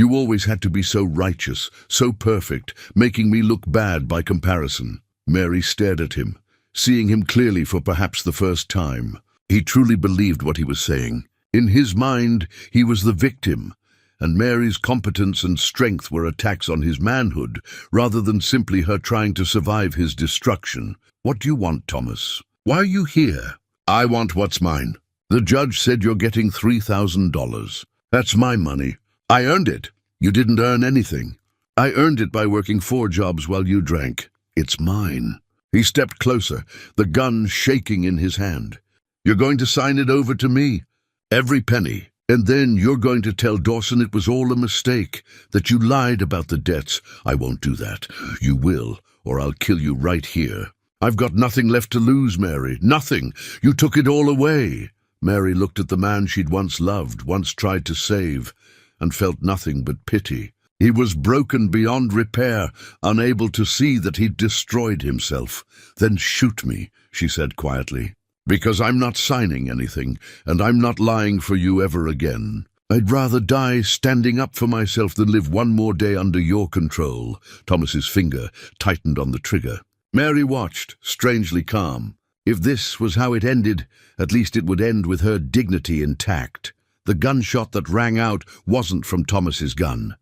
always had to be so righteous, so perfect, making me look bad by comparison. Mary stared at him, seeing him clearly for perhaps the first time. He truly believed what he was saying. In his mind, he was the victim, and Mary's competence and strength were attacks on his manhood, rather than simply her trying to survive his destruction. What do you want, Thomas? Why are you here? I want what's mine. The judge said you're getting $3,000. That's my money. I earned it. You didn't earn anything. I earned it by working 4 jobs while you drank. It's mine. He stepped closer, the gun shaking in his hand. You're going to sign it over to me. Every penny. And then you're going to tell Dawson it was all a mistake, that you lied about the debts. I won't do that. You will, or I'll kill you right here. I've got nothing left to lose, Mary. Nothing. You took it all away. Mary looked at the man she'd once loved, once tried to save, and felt nothing but pity. He was broken beyond repair, unable to see that he'd destroyed himself. Then shoot me, she said quietly. Because I'm not signing anything, and I'm not lying for you ever again. I'd rather die standing up for myself than live one more day under your control. Thomas's finger tightened on the trigger. Mary watched, strangely calm. If this was how it ended, at least it would end with her dignity intact. The gunshot that rang out wasn't from Thomas's gun.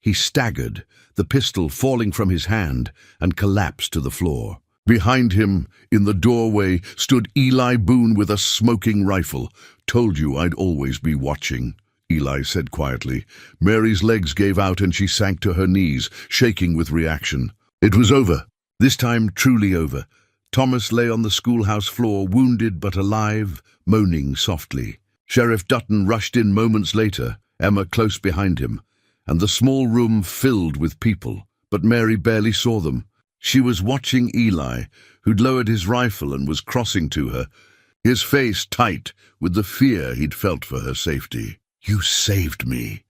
He staggered, the pistol falling from his hand, and collapsed to the floor. Behind him, in the doorway, stood Eli Boone with a smoking rifle. "Told you I'd always be watching," Eli said quietly. Mary's legs gave out and she sank to her knees, shaking with reaction. It was over. This time truly over. Thomas lay on the schoolhouse floor, wounded but alive, moaning softly. Sheriff Dutton rushed in moments later, Emma close behind him, and the small room filled with people, but Mary barely saw them. She was watching Eli, who'd lowered his rifle and was crossing to her, his face tight with the fear he'd felt for her safety. "You saved me,"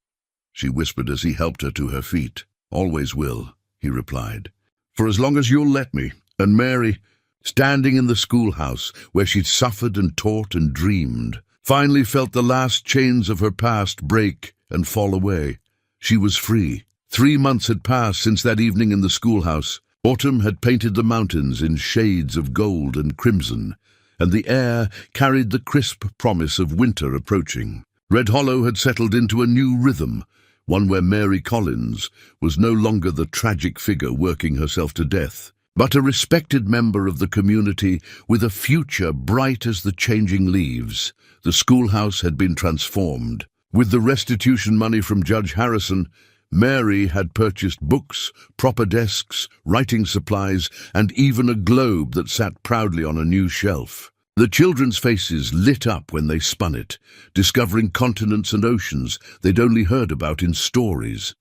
she whispered as he helped her to her feet. "Always will," he replied. "For as long as you'll let me." And Mary, standing in the schoolhouse where she'd suffered and taught and dreamed, finally felt the last chains of her past break and fall away. She was free. 3 months had passed since that evening in the schoolhouse. Autumn had painted the mountains in shades of gold and crimson, and the air carried the crisp promise of winter approaching. Red Hollow had settled into a new rhythm, one where Mary Collins was no longer the tragic figure working herself to death, but a respected member of the community with a future bright as the changing leaves. The schoolhouse had been transformed. With the restitution money from Judge Harrison, Mary had purchased books, proper desks, writing supplies, and even a globe that sat proudly on a new shelf. The children's faces lit up when they spun it, discovering continents and oceans they'd only heard about in stories.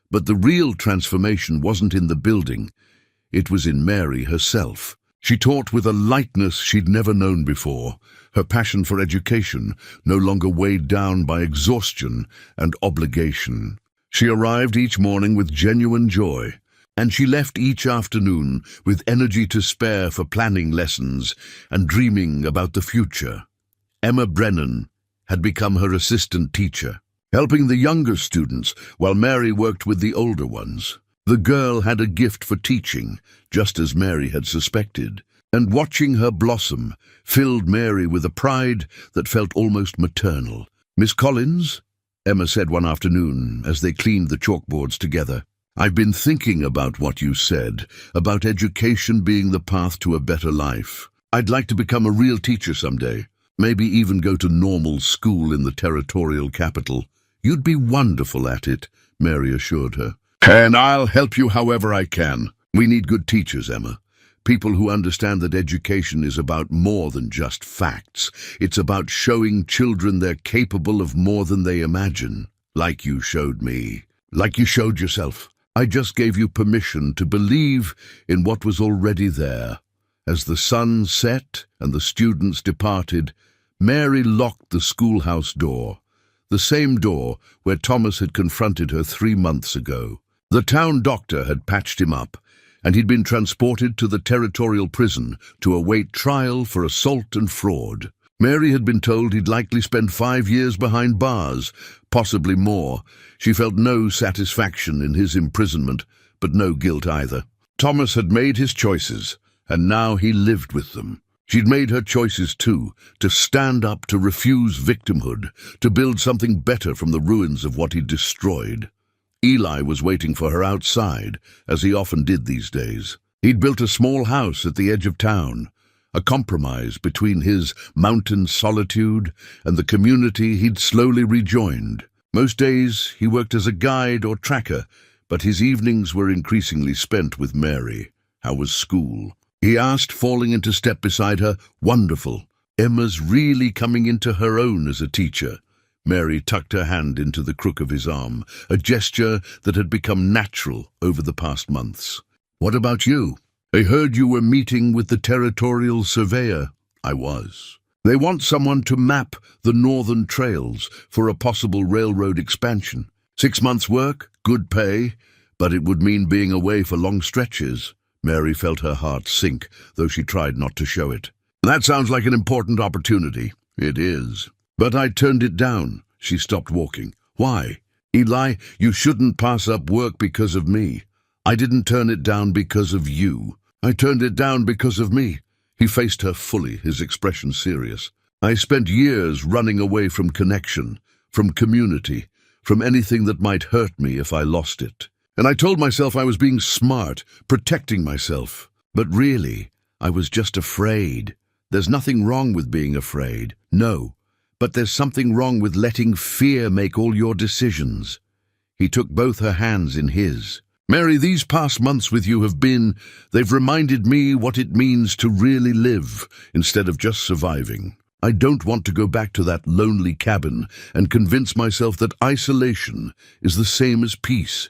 But the real transformation wasn't in the building. It was in Mary herself. She taught with a lightness she'd never known before, her passion for education no longer weighed down by exhaustion and obligation. She arrived each morning with genuine joy, and she left each afternoon with energy to spare for planning lessons and dreaming about the future. Emma Brennan had become her assistant teacher, helping the younger students while Mary worked with the older ones. The girl had a gift for teaching, just as Mary had suspected, and watching her blossom filled Mary with a pride that felt almost maternal. "Miss Collins," Emma said one afternoon as they cleaned the chalkboards together, "I've been thinking about what you said, about education being the path to a better life. I'd like to become a real teacher someday, maybe even go to normal school in the territorial capital." "You'd be wonderful at it," Mary assured her. "And I'll help you however I can. We need good teachers, Emma. People who understand that education is about more than just facts. It's about showing children they're capable of more than they imagine. Like you showed me. Like you showed yourself. I just gave you permission to believe in what was already there." As the sun set and the students departed, Mary locked the schoolhouse door, the same door where Thomas had confronted her 3 months ago. The town doctor had patched him up, and he'd been transported to the territorial prison to await trial for assault and fraud. Mary had been told he'd likely spend 5 years behind bars, possibly more. She felt no satisfaction in his imprisonment, but no guilt either. Thomas had made his choices, and now he lived with them. She'd made her choices too, to stand up, to refuse victimhood, to build something better from the ruins of what he'd destroyed. Eli was waiting for her outside, as he often did these days. He'd built a small house at the edge of town, a compromise between his mountain solitude and the community he'd slowly rejoined. Most days he worked as a guide or tracker, but his evenings were increasingly spent with Mary. "How was school?" he asked, falling into step beside her. "Wonderful. Emma's really coming into her own as a teacher." Mary tucked her hand into the crook of his arm, a gesture that had become natural over the past months. "What about you? I heard you were meeting with the territorial surveyor." "I was. They want someone to map the northern trails for a possible railroad expansion. 6 months' work, good pay, but it would mean being away for long stretches." Mary felt her heart sink, though she tried not to show it. "That sounds like an important opportunity." "It is. But I turned it down." She stopped walking. "Why?" "Eli, you shouldn't pass up work because of me. I didn't turn it down because of you. I turned it down because of me." He faced her fully, his expression serious. "I spent years running away from connection, from community, from anything that might hurt me if I lost it. And I told myself I was being smart, protecting myself. But really, I was just afraid. There's nothing wrong with being afraid. No. But there's something wrong with letting fear make all your decisions. He took both her hands in his. Mary, these past months with you they've reminded me what it means to really live instead of just surviving. I don't want to go back to that lonely cabin and convince myself that isolation is the same as peace.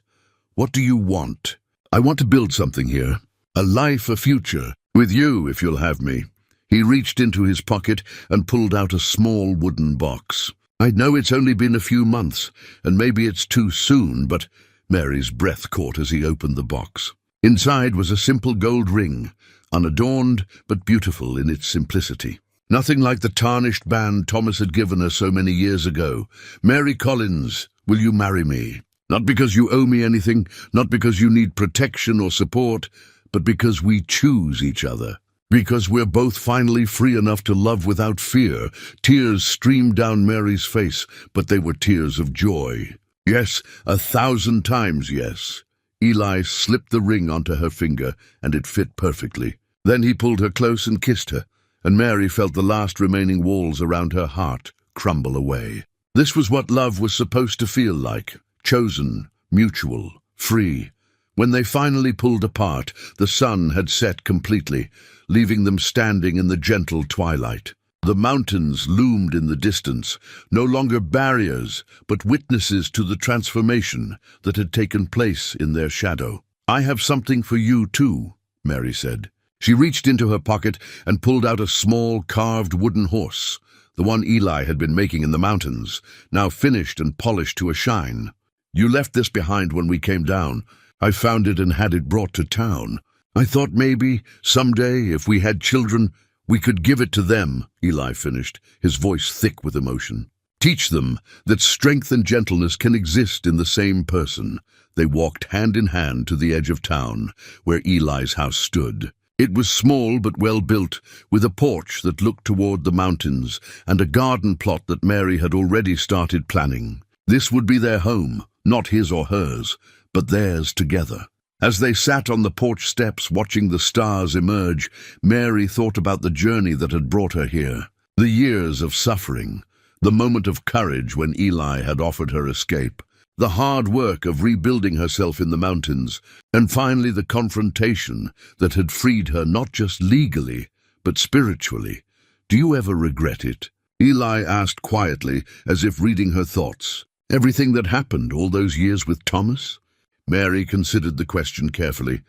What do you want? I want to build something here. A life, a future. With you, if you'll have me. He reached into his pocket and pulled out a small wooden box. I know it's only been a few months, and maybe it's too soon, but Mary's breath caught as he opened the box. Inside was a simple gold ring, unadorned but beautiful in its simplicity. Nothing like the tarnished band Thomas had given her so many years ago. Mary Collins, will you marry me? Not because you owe me anything, not because you need protection or support, but because we choose each other. Because we're both finally free enough to love without fear. Tears streamed down Mary's face, but they were tears of joy. Yes, 1,000 times yes. Eli slipped the ring onto her finger, and it fit perfectly. Then he pulled her close and kissed her, and Mary felt the last remaining walls around her heart crumble away. This was what love was supposed to feel like. Chosen, mutual, free. When they finally pulled apart, the sun had set completely, leaving them standing in the gentle twilight. The mountains loomed in the distance, no longer barriers, but witnesses to the transformation that had taken place in their shadow. I have something for you too, Mary said. She reached into her pocket and pulled out a small carved wooden horse, the one Eli had been making in the mountains, now finished and polished to a shine. You left this behind when we came down. I found it and had it brought to town. I thought maybe, someday, if we had children, we could give it to them, Eli finished, his voice thick with emotion. Teach them that strength and gentleness can exist in the same person. They walked hand in hand to the edge of town, where Eli's house stood. It was small but well built, with a porch that looked toward the mountains and a garden plot that Mary had already started planning. This would be their home, not his or hers, but theirs together. As they sat on the porch steps watching the stars emerge, Mary thought about the journey that had brought her here. The years of suffering, the moment of courage when Eli had offered her escape, the hard work of rebuilding herself in the mountains, and finally the confrontation that had freed her not just legally, but spiritually. Do you ever regret it? Eli asked quietly, as if reading her thoughts. Everything that happened all those years with Thomas? Mary considered the question carefully.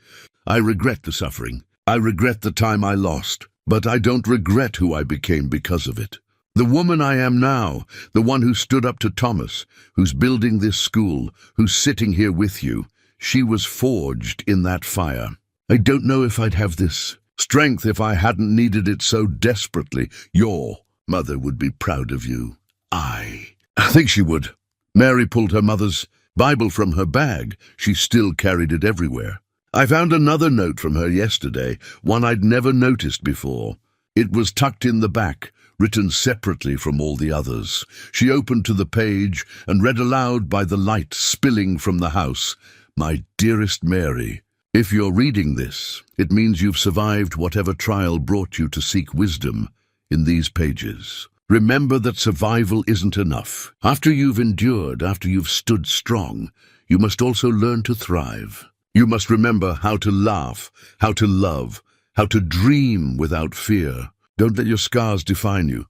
I regret the suffering. I regret the time I lost, but I don't regret who I became because of it. The woman I am now, the one who stood up to Thomas, who's building this school, who's sitting here with you, she was forged in that fire. I don't know if I'd have this strength if I hadn't needed it so desperately. Your mother would be proud of you. I think she would. Mary pulled her mother's Bible from her bag. She still carried it everywhere. I found another note from her yesterday, one I'd never noticed before. It was tucked in the back, written separately from all the others. She opened to the page and read aloud by the light spilling from the house. My dearest Mary, if you're reading this, it means you've survived whatever trial brought you to seek wisdom in these pages. Remember that survival isn't enough. After you've endured, after you've stood strong, you must also learn to thrive. You must remember how to laugh, how to love, how to dream without fear. Don't let your scars define you.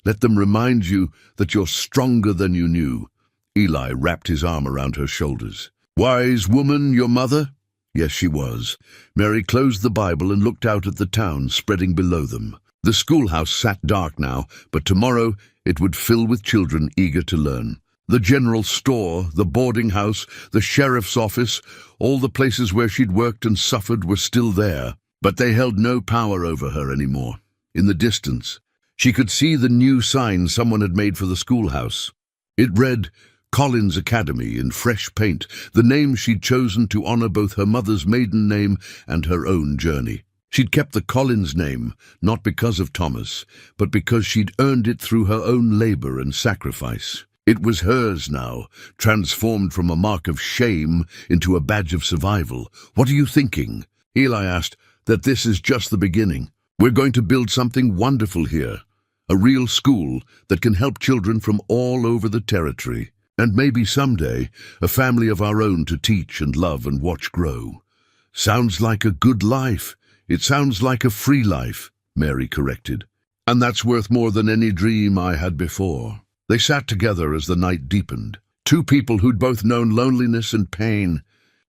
Let them remind you that you're stronger than you knew. Eli wrapped his arm around her shoulders. Wise woman, your mother? Yes, she was. Mary closed the Bible and looked out at the town spreading below them. The schoolhouse sat dark now, but tomorrow it would fill with children eager to learn. The general store, the boarding house, the sheriff's office, all the places where she'd worked and suffered were still there, but they held no power over her anymore. In the distance, she could see the new sign someone had made for the schoolhouse. It read, Collins Academy in fresh paint, the name she'd chosen to honor both her mother's maiden name and her own journey. She'd kept the Collins name, not because of Thomas, but because she'd earned it through her own labor and sacrifice. It was hers now, transformed from a mark of shame into a badge of survival. What are you thinking? Eli asked. that this is just the beginning. We're going to build something wonderful here, a real school that can help children from all over the territory, and maybe someday a family of our own to teach and love and watch grow. Sounds like a good life. It sounds like a free life, Mary corrected. And that's worth more than any dream I had before. They sat together as the night deepened. Two people who'd both known loneliness and pain,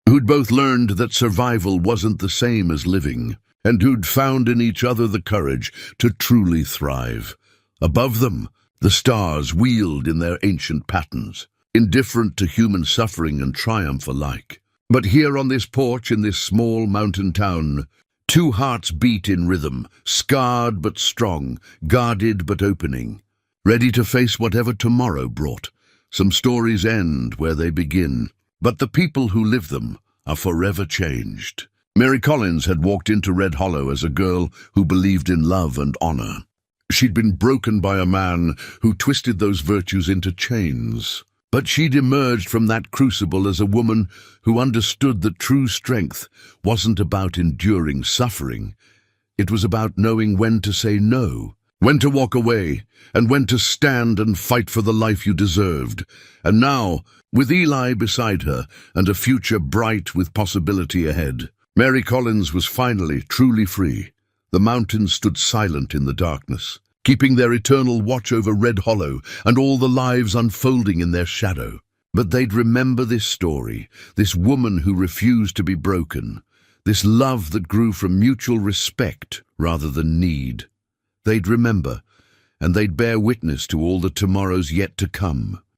who'd both learned that survival wasn't the same as living, and who'd found in each other the courage to truly thrive. Above them, the stars wheeled in their ancient patterns, indifferent to human suffering and triumph alike. But here on this porch in this small mountain town, two hearts beat in rhythm, scarred but strong, guarded but opening, ready to face whatever tomorrow brought. Some stories end where they begin, but the people who live them are forever changed. Mary Collins had walked into Red Hollow as a girl who believed in love and honor. She'd been broken by a man who twisted those virtues into chains. But she'd emerged from that crucible as a woman who understood that true strength wasn't about enduring suffering. It was about knowing when to say no, when to walk away, and when to stand and fight for the life you deserved. And now, with Eli beside her and a future bright with possibility ahead, Mary Collins was finally truly free. The mountains stood silent in the darkness, keeping their eternal watch over Red Hollow and all the lives unfolding in their shadow. But they'd remember this story, this woman who refused to be broken, this love that grew from mutual respect rather than need. They'd remember, and they'd bear witness to all the tomorrows yet to come.